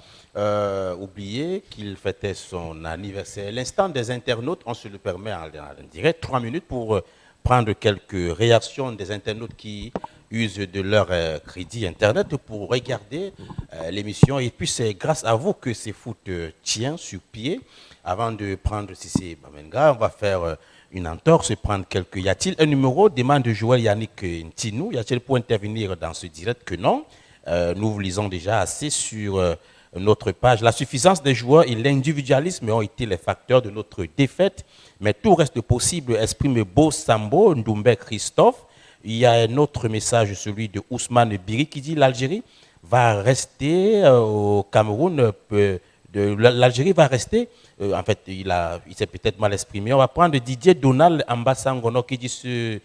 B: oublié qu'il fêtait son anniversaire. L'instant des internautes, on se le permet en direct, 3 minutes pour prendre quelques réactions des internautes qui usent de leur crédit Internet pour regarder l'émission. Et puis c'est grâce à vous que ces foot tient sur pied. Avant de prendre Sissé Bamenga, on va faire une entorse, prendre quelques... Y a-t-il un numéro? Demande de Joël Yannick Ntinou. Y a-t-il pour intervenir dans ce direct? Que non. Nous vous lisons déjà assez sur notre page. La suffisance des joueurs et l'individualisme ont été les facteurs de notre défaite, mais tout reste possible, exprime Beau Sambo, Ndoumbe Christophe. Il y a un autre message, celui de Ousmane Biri, qui dit l'Algérie va rester au Cameroun, l'Algérie va rester, en fait, il s'est peut-être mal exprimé. On va prendre Didier Donald Ambassangono qui dit celui,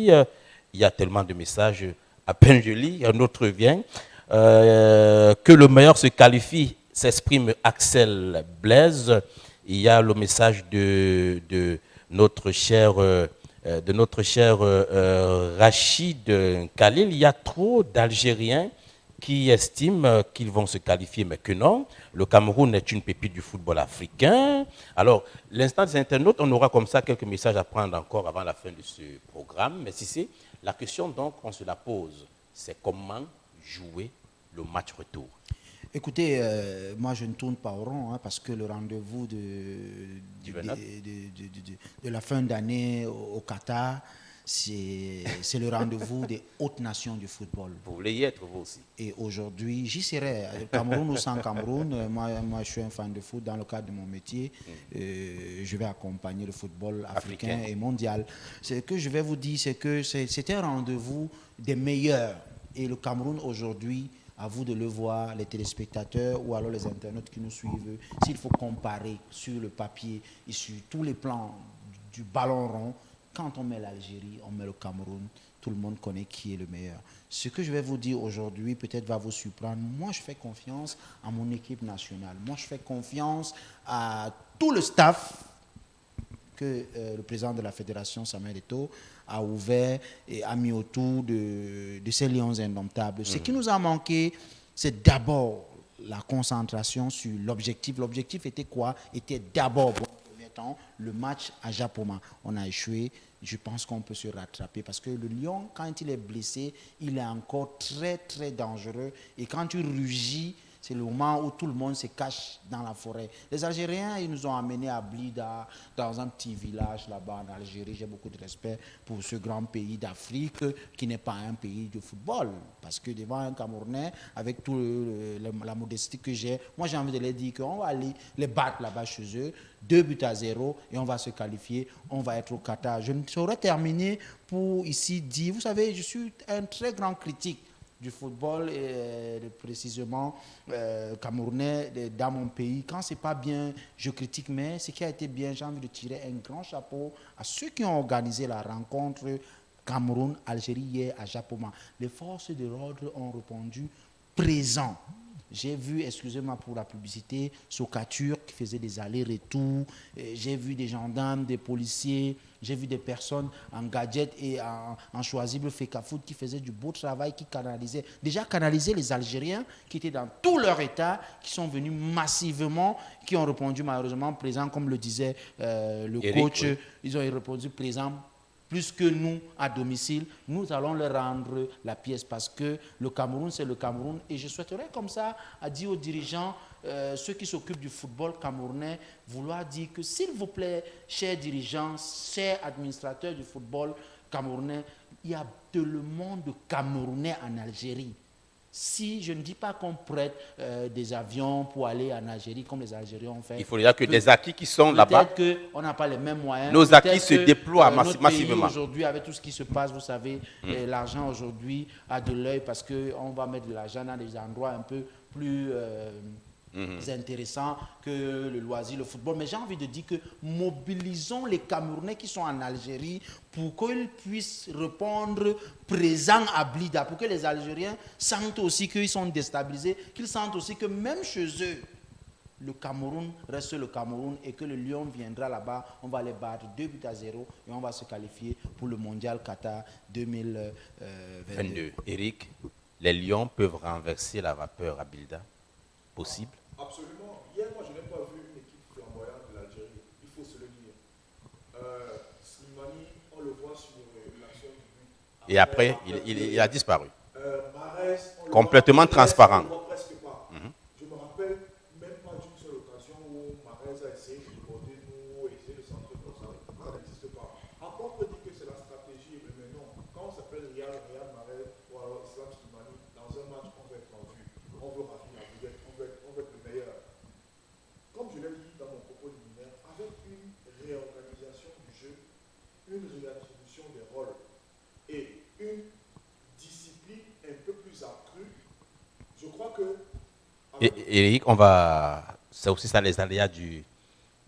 B: il y a tellement de messages, à peine je lis, un autre vient, que le meilleur se qualifie, s'exprime Axel Blaise. Il y a le message de notre cher Rachid Khalil. Il y a trop d'Algériens qui estiment qu'ils vont se qualifier, mais que non. Le Cameroun est une pépite du football africain. Alors, l'instant des internautes, on aura comme ça quelques messages à prendre encore avant la fin de ce programme. Mais si c'est la question, donc, on se la pose, c'est comment jouer le match retour.
A: Écoutez, moi je ne tourne pas au rond, parce que le rendez-vous de la fin d'année au Qatar, c'est le rendez-vous des hautes nations du football.
B: Vous voulez y être, vous aussi?
A: Et aujourd'hui, j'y serai. Cameroun ou sans Cameroun, moi je suis un fan de foot. Dans le cadre de mon métier, je vais accompagner le football africain et mondial. Ce que je vais vous dire, c'est que c'est un rendez-vous des meilleurs. Et le Cameroun aujourd'hui, à vous de le voir, les téléspectateurs ou alors les internautes qui nous suivent, s'il faut comparer sur le papier et sur tous les plans du ballon rond, quand on met l'Algérie, on met le Cameroun, tout le monde connaît qui est le meilleur. Ce que je vais vous dire aujourd'hui peut-être va vous surprendre. Moi, je fais confiance à mon équipe nationale. Moi, je fais confiance à tout le staff que le président de la fédération, Samuel Eto'o, a ouvert et a mis autour de ces lions indomptables. Ce qui nous a manqué, c'est d'abord la concentration sur l'objectif. L'objectif était quoi? Était d'abord, bon, en premier temps, le match à Japoma. On a échoué. Je pense qu'on peut se rattraper parce que le lion, quand il est blessé, il est encore très, très dangereux. Et quand tu rugis, c'est le moment où tout le monde se cache dans la forêt. Les Algériens, ils nous ont amenés à Blida, dans un petit village là-bas en Algérie. J'ai beaucoup de respect pour ce grand pays d'Afrique qui n'est pas un pays de football. Parce que devant un Camerounais, avec toute la modestie que j'ai, moi j'ai envie de leur dire qu'on va aller les battre là-bas chez eux, 2-0 et on va se qualifier, on va être au Qatar. Je ne saurais terminer pour ici dire, vous savez, je suis un très grand critique du football et précisément camerounais dans mon pays. Quand c'est pas bien, je critique, mais ce qui a été bien, j'ai envie de tirer un grand chapeau à ceux qui ont organisé la rencontre Cameroun-Algérie hier à Japoma. Les forces de l'ordre ont répondu présent. J'ai vu, excusez-moi pour la publicité, Socature qui faisait des allers-retours. J'ai vu des gendarmes, des policiers. J'ai vu des personnes en gadget et en choisible Fekafoot qui faisaient du beau travail, qui canalisaient. Déjà canalisaient les Algériens qui étaient dans tout leur état, qui sont venus massivement, qui ont répondu malheureusement présent, comme le disait le Eric, coach. Oui. Ils ont répondu présent. Plus que nous, à domicile, nous allons leur rendre la pièce parce que le Cameroun, c'est le Cameroun. Et je souhaiterais comme ça à dire aux dirigeants, ceux qui s'occupent du football camerounais, vouloir dire que s'il vous plaît, chers dirigeants, chers administrateurs du football camerounais, il y a tellement de Camerounais en Algérie. Si je ne dis pas qu'on prête des avions pour aller en Algérie comme les Algériens ont fait.
B: Il faudra que des acquis qui sont là-bas.
A: Peut-être qu'on n'a pas les mêmes moyens.
B: Nos acquis se déploient massivement.
A: Aujourd'hui, avec tout ce qui se passe, vous savez, l'argent aujourd'hui a de l'œil parce qu'on va mettre de l'argent dans des endroits un peu plus intéressants que le loisir, le football. Mais j'ai envie de dire que mobilisons les Camerounais qui sont en Algérie pour qu'ils puissent répondre présents à Blida, pour que les Algériens sentent aussi qu'ils sont déstabilisés, qu'ils sentent aussi que même chez eux, le Cameroun reste le Cameroun et que le Lion viendra là-bas, on va les battre 2-0 et on va se qualifier pour le Mondial Qatar 2022.
B: Eric, les Lions peuvent renverser la vapeur à Blida? Possible?
C: Absolument. Hier, moi, je n'ai pas vu une équipe flamboyante de l'Algérie. Il faut se le dire. Slimani, on le voit sur l'action du but.
B: Et après, il a disparu.
C: Mahrez,
B: complètement transparent.
C: On le voit presque pas. Je me rappelle même pas d'une seule occasion où Mahrez a essayé de déborder nous, essayer de centrer comme ça. Ça n'existe pas. Après, on peut dire que c'est la stratégie, mais non. Quand on s'appelle Riyad Mahrez ou alors Islam Slimani, dans un match, on veut être en vue. On veut Rafi Aboudet, on veut être le meilleur. Comme je l'ai dit dans mon propos liminaire, avec une réorganisation du jeu, une réattribution des rôles et une discipline un peu plus accrue, je crois que...
B: Eric, on va... C'est aussi ça les aléas du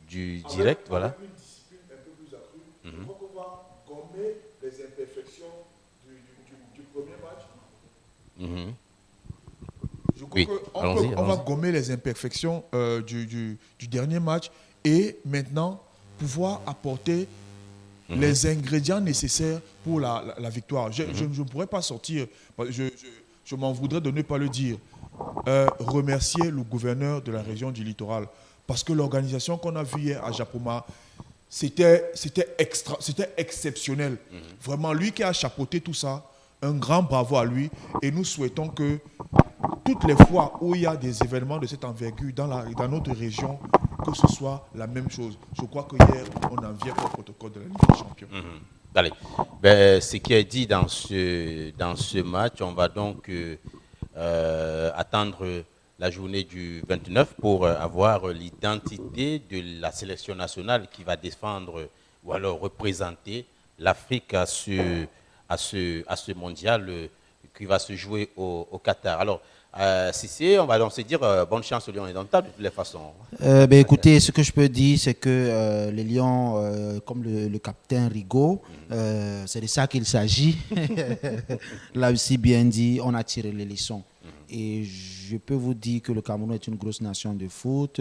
B: direct, voilà.
C: Avec une discipline un peu plus accrue, je crois qu'on va gommer les imperfections du premier match. Je crois qu'on va gommer les imperfections du dernier match et maintenant pouvoir apporter les ingrédients nécessaires pour la victoire. Je ne pourrais pas sortir, je m'en voudrais de ne pas le dire, remercier le gouverneur de la région du littoral parce que l'organisation qu'on a vue hier à Japoma, c'était exceptionnel. Vraiment, lui qui a chapeauté tout ça, un grand bravo à lui et nous souhaitons que toutes les fois où il y a des événements de cette envergure dans notre région, que ce soit la même chose. Je crois que hier, on en vient au protocole de la Ligue des Champions.
B: Allez. Ce qui est dit dans ce match, on va donc attendre la journée du 29 pour avoir l'identité de la sélection nationale qui va défendre ou alors représenter l'Afrique à ce mondial qui va se jouer au Qatar. Alors, Cissé, on va donc se dire bonne chance aux Lions indomptables de toutes les façons.
A: Écoutez, ce que je peux dire, c'est que les Lions, comme le capitaine Rigaud, c'est de ça qu'il s'agit. Là aussi, bien dit, on a tiré les leçons. Et je peux vous dire que le Cameroun est une grosse nation de foot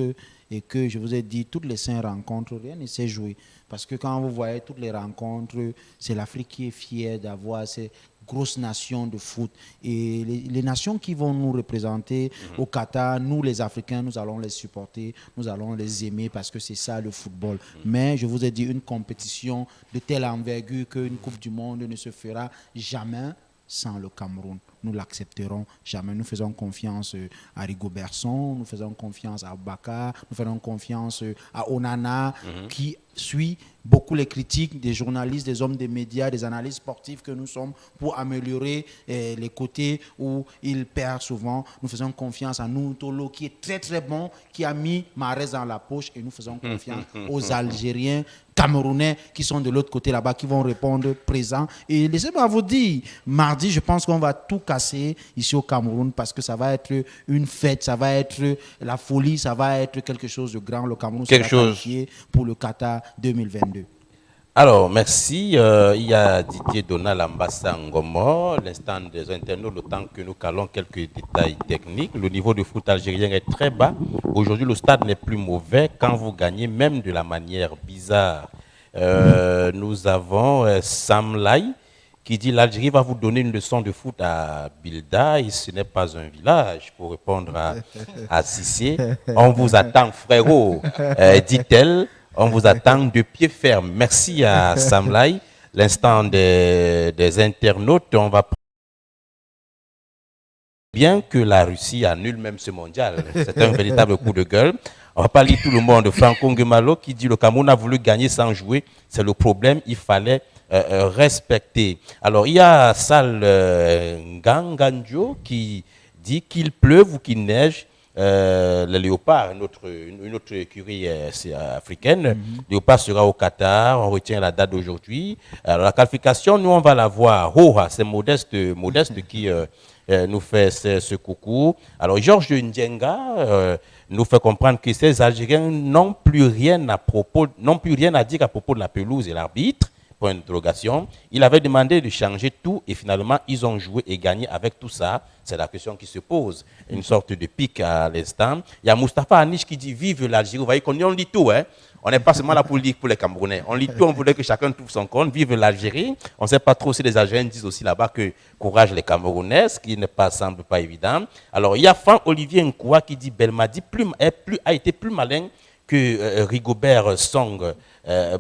A: et que je vous ai dit, toutes les 5 rencontres, rien ne s'est joué. Parce que quand vous voyez toutes les rencontres, c'est l'Afrique qui est fière d'avoir ces grosses nations de foot. Et les nations qui vont nous représenter au Qatar, nous les Africains, nous allons les supporter, nous allons les aimer parce que c'est ça le football. Mais je vous ai dit, une compétition de telle envergure qu'une Coupe du Monde ne se fera jamais sans le Cameroun. Nous l'accepterons jamais. Nous faisons confiance à Rigobertson, nous faisons confiance à Baka, nous faisons confiance à Onana, qui suit beaucoup les critiques des journalistes, des hommes des médias, des analystes sportifs que nous sommes pour améliorer les côtés où il perd souvent. Nous faisons confiance à Noutolo, qui est très très bon, qui a mis Mahrez dans la poche, et nous faisons confiance aux Algériens, Camerounais qui sont de l'autre côté là-bas, qui vont répondre présent. Et laissez-moi vous dire, mardi, je pense qu'on va tout casser ici au Cameroun parce que ça va être une fête, ça va être la folie, ça va être quelque chose de grand. Le Cameroun sera qualifié pour le Qatar 2022.
B: Alors, merci. Il y a Didier Donald Ambassa Ngomo, l'instant des internautes, le temps que nous calons quelques détails techniques. Le niveau de foot algérien est très bas. Aujourd'hui, le stade n'est plus mauvais quand vous gagnez, même de la manière bizarre. Nous avons Sam Lai qui dit l'Algérie va vous donner une leçon de foot à Bilda et ce n'est pas un village, pour répondre à Cissé. On vous attend, frérot, dit-elle. On vous attend de pied ferme. Merci à Sam Lai. L'instant des internautes, on va bien que la Russie annule même ce mondial. C'est un véritable coup de gueule. On va pas lire tout le monde. Franco Ngemalo qui dit le Cameroun a voulu gagner sans jouer. C'est le problème. Il fallait respecter. Alors, il y a Sal Nganganjo qui dit qu'il pleuve ou qu'il neige. Le Léopard, une autre écurie africaine. Léopard sera au Qatar, on retient la date d'aujourd'hui. Alors la qualification, nous on va la voir. C'est Modeste qui nous fait ce coucou. Alors Georges Ndienga nous fait comprendre que ces Algériens n'ont plus rien à dire à propos de la pelouse et l'arbitre. Point d'interrogation. Il avait demandé de changer tout et finalement ils ont joué et gagné avec tout ça. C'est la question qui se pose. Une sorte de pic à l'instant. Il y a Moustapha Anish qui dit vive l'Algérie. Vous voyez qu'on lit tout. Hein? On n'est pas seulement là pour lire pour les Camerounais. On lit tout, on voulait que chacun trouve son compte. Vive l'Algérie. On ne sait pas trop si les Algériens disent aussi là-bas que courage les Camerounais, ce qui semble pas évident. Alors il y a Franck-Olivier Nkoua qui dit Belmadi a été plus malin que Rigobert Song.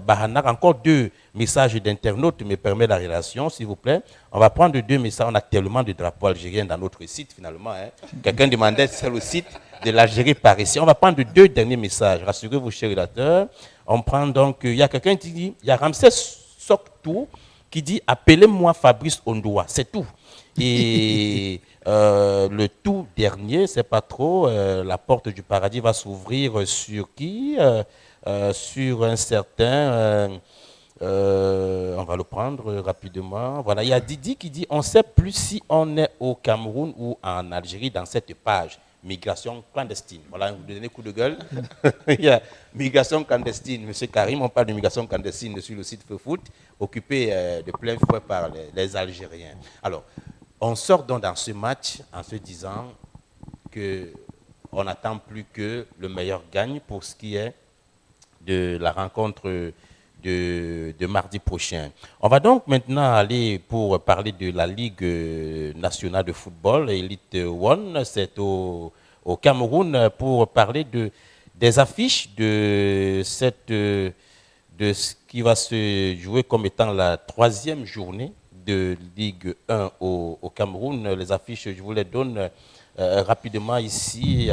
B: Bahanar, encore 2 messages d'internautes me permet la relation, s'il vous plaît. On va prendre 2 messages. On a tellement de drapeaux algériens dans notre site, finalement. Hein. Quelqu'un demandait c'est le site de l'Algérie par ici. On va prendre 2 derniers messages. Rassurez vos chers relateurs. On prend donc, il y a quelqu'un qui dit, il y a Ramsès Soktou qui dit appelez-moi Fabrice Ondoa. C'est tout. Et le tout dernier, c'est pas trop, la porte du paradis va s'ouvrir sur qui sur un certain, on va le prendre rapidement. Voilà, il y a Didi qui dit on ne sait plus si on est au Cameroun ou en Algérie dans cette page. Migration clandestine. Voilà, vous donnez coup de gueule. Il y a migration clandestine. Monsieur Karim, on parle de migration clandestine sur le site Foot, occupé de plein fouet par les Algériens. Alors, on sort donc dans ce match en se disant qu'on n'attend plus que le meilleur gagne pour ce qui est de la rencontre de mardi prochain. On va donc maintenant aller pour parler de la Ligue nationale de football, Elite One. C'est au Cameroun pour parler des affiches de ce qui va se jouer comme étant la 3e journée de Ligue 1 au Cameroun. Les affiches, je vous les donne rapidement ici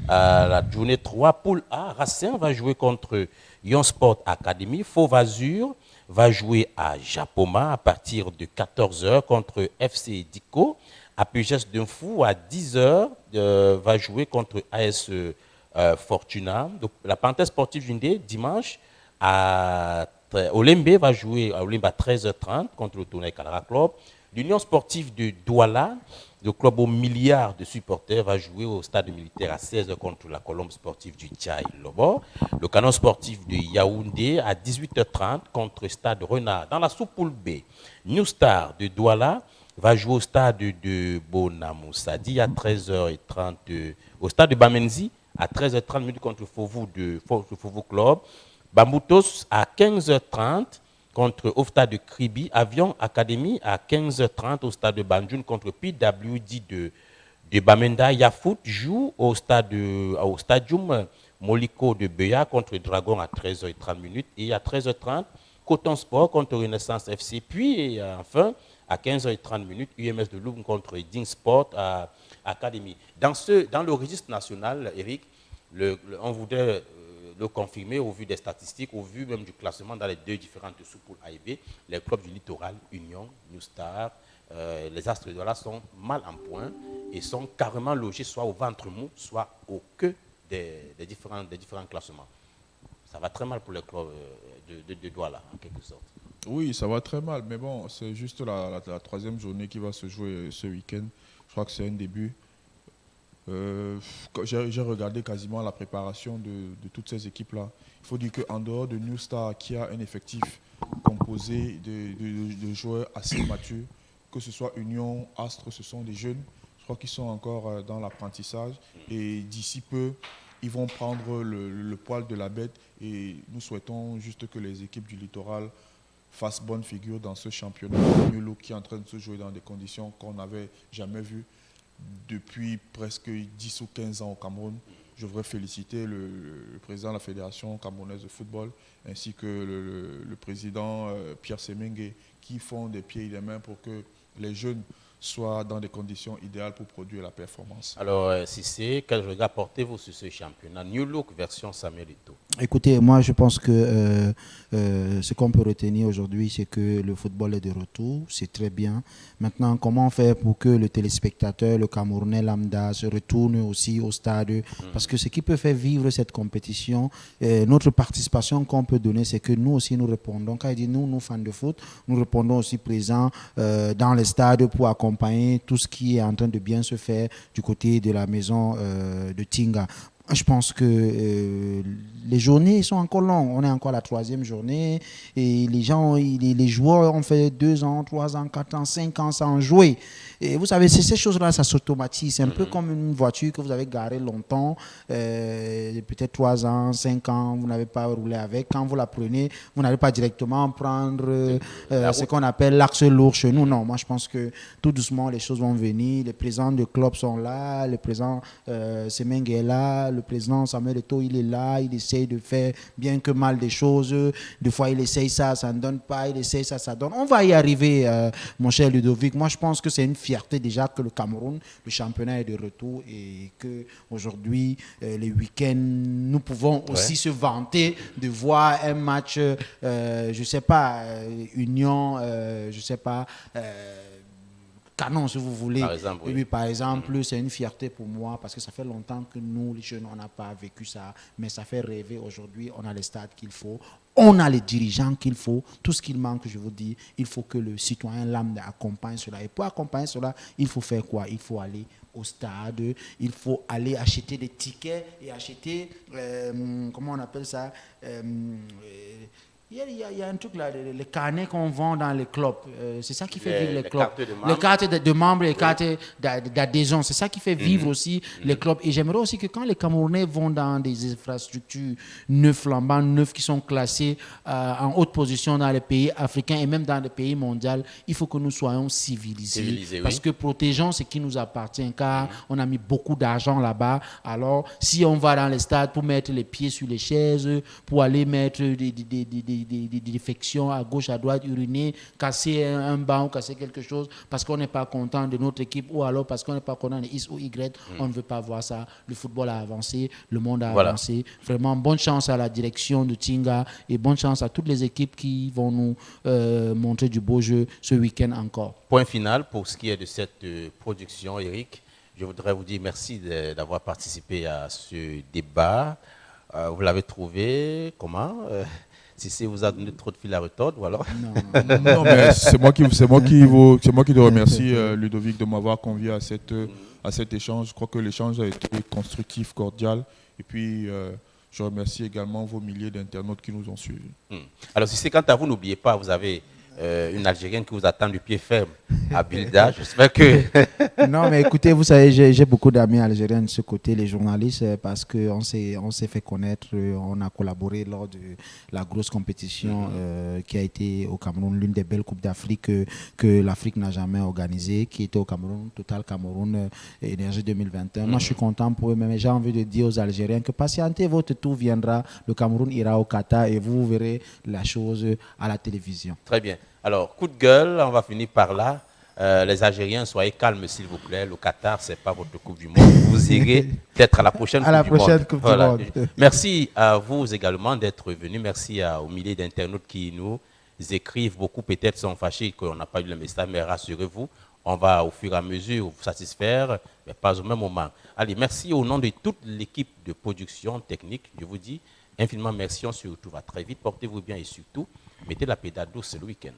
B: à la journée 3. Poule A, Racing va jouer contre Yon Sport Academy. Fauve Azur va jouer à Japoma à partir de 14h contre FC Diko. Apugès d'Infou à 10h va jouer contre AS Fortuna. Donc, la parenthèse sportive Jundé, dimanche, Olembe va jouer à Olembe à 13h30 contre le Tournai Calara Club. L'Union sportive de Douala le club aux milliards de supporters va jouer au stade militaire à 16h contre la Colombe sportive du Tchai Lobo. Le Canon sportif de Yaoundé à 18h30 contre Stade Renard dans la sous-poule B. New Star de Douala va jouer au stade de Bonamoussadi à 13h30 au stade de Bamenzi à 13h30 contre Fovu Club. Bamboutos à 15h30 contre au stade de Kribi. Avion Academy à 15h30 au stade de Banjul contre PWD de Bamenda. Yafoot joue au stadium Moliko de Beya contre Dragon à 13h30 et à 13h30 Coton Sport contre Renaissance FC. Puis enfin à 15h30 UMS de Louvre contre Ding Sport à Académie. Dans le registre national, Eric, on voudrait le confirmer au vu des statistiques, au vu même du classement dans les deux différentes sous-poules A et B. Les clubs du littoral, Union, New Star, les Astres de Douala sont mal en point et sont carrément logés soit au ventre mou, soit au queue des différents classements. Ça va très mal pour les clubs de Douala, en quelque sorte.
C: Oui, ça va très mal, mais bon, c'est juste la troisième journée qui va se jouer ce week-end. Je crois que c'est un début. J'ai regardé quasiment la préparation de toutes ces équipes-là. Il faut dire qu'en dehors de New Star, qui a un effectif composé de joueurs assez matures, que ce soit Union, Astre, ce sont des jeunes. Je crois qu'ils sont encore dans l'apprentissage. Et d'ici peu, ils vont prendre le poil de la bête. Et nous souhaitons juste que les équipes du littoral fasse bonne figure dans ce championnat qui est en train de se jouer dans des conditions qu'on n'avait jamais vues depuis presque 10 ou 15 ans au Cameroun. Je voudrais féliciter le président de la Fédération camerounaise de football ainsi que le président Pierre Semengue qui font des pieds et des mains pour que les jeunes soient dans des conditions idéales pour produire la performance.
B: Alors, Cissé, quel regard portez-vous sur ce championnat New Look version Samuel Eto'o?
A: Écoutez, moi je pense que ce qu'on peut retenir aujourd'hui, c'est que le football est de retour, c'est très bien. Maintenant, comment faire pour que le téléspectateur, le Camerounais lambda, se retourne aussi au stade? Parce que ce qui peut faire vivre cette compétition, notre participation qu'on peut donner, c'est que nous aussi nous répondons. Quand il dit nous fans de foot, nous répondons aussi présents dans les stades pour accompagner tout ce qui est en train de bien se faire du côté de la maison de Tinga. Je pense que les journées sont encore longues. On est encore à la 3e journée et les joueurs ont fait 2 ans, 3 ans, 4 ans, 5 ans sans jouer. Et vous savez, ces choses-là, ça s'automatise. C'est un peu comme une voiture que vous avez garée longtemps, peut-être 3 ans, 5 ans, vous n'avez pas roulé avec. Quand vous la prenez, vous n'allez pas directement prendre ce qu'on appelle l'axe lourd chez nous. Non, moi je pense que tout doucement, les choses vont venir. Les présidents de club sont là, le président Semengue est là, le président Samuel Eto'o, il est là, il essaye de faire bien que mal des choses. Des fois, il essaye ça ne donne pas, il essaye ça donne. On va y arriver, mon cher Ludovic. Moi, je pense que c'est une fierté déjà que le Cameroun, le championnat est de retour et qu'aujourd'hui, les week-ends, nous pouvons aussi se vanter de voir un match, je ne sais pas, Union, je ne sais pas, Canon, si vous voulez.
B: Par exemple, oui.
A: Oui, par exemple, c'est une fierté pour moi parce que ça fait longtemps que nous, les jeunes, on n'a pas vécu ça. Mais ça fait rêver aujourd'hui. On a les stades qu'il faut. On a les dirigeants qu'il faut. Tout ce qu'il manque, je vous dis, il faut que le citoyen lambda accompagne cela. Et pour accompagner cela, il faut faire quoi? Il faut aller au stade, il faut aller acheter des tickets et acheter, comment on appelle ça il y a un truc là, les carnets qu'on vend dans les clubs. C'est ça qui fait vivre les clubs. Les cartes de membres, les cartes d'adhésion. C'est ça qui fait vivre aussi les clubs. Et j'aimerais aussi que quand les Camerounais vont dans des infrastructures neuves, flambant neuves, qui sont classées en haute position dans les pays africains et même dans les pays mondiaux, il faut que nous soyons civilisés. Parce que protégeons ce qui nous appartient, car on a mis beaucoup d'argent là-bas. Alors, si on va dans les stades pour mettre les pieds sur les chaises, pour aller mettre des défections à gauche, à droite, uriner, casser un banc, casser quelque chose parce qu'on n'est pas content de notre équipe ou alors parce qu'on n'est pas content de X ou Y, on ne veut pas voir ça. Le football a avancé, le monde a avancé. Vraiment, bonne chance à la direction de Tinga et bonne chance à toutes les équipes qui vont nous montrer du beau jeu ce week-end encore.
B: Point final pour ce qui est de cette production, Eric. Je voudrais vous dire merci d'avoir participé à ce débat. Vous l'avez trouvé comment Tissé vous a donné trop de fil à retordre ou alors?
C: Non, mais c'est moi qui te remercie, Ludovic, de m'avoir convié à cet échange. Je crois que l'échange a été constructif, cordial. Et puis, je remercie également vos milliers d'internautes qui nous ont suivis.
B: Alors, si c'est quant à vous, n'oubliez pas, vous avez une Algérienne qui vous attend du pied ferme à Bilda. J'espère que...
A: Non, mais écoutez, vous savez, j'ai beaucoup d'amis algériens de ce côté, les journalistes, parce qu'on s'est fait connaître, on a collaboré lors de la grosse compétition qui a été au Cameroun, l'une des belles Coupes d'Afrique que l'Afrique n'a jamais organisée, qui était au Cameroun, Total Cameroun Énergie 2021. Moi, je suis content pour eux, mais j'ai envie de dire aux Algériens que patientez, votre tour viendra, le Cameroun ira au Qatar et vous verrez la chose à la télévision.
B: Très bien. Alors, coup de gueule, on va finir par là. Les Algériens, soyez calmes, s'il vous plaît. Le Qatar, ce n'est pas votre Coupe du Monde. Vous irez peut-être à la prochaine Coupe du Monde. Merci à vous également d'être venus. Merci aux milliers d'internautes qui nous écrivent. Beaucoup peut-être sont fâchés qu'on n'a pas eu le message, mais rassurez-vous, on va au fur et à mesure vous satisfaire, mais pas au même moment. Allez, merci au nom de toute l'équipe de production technique. Je vous dis infiniment merci. On se retrouve très vite. Portez-vous bien et surtout, mettez la pédale douce le week-end.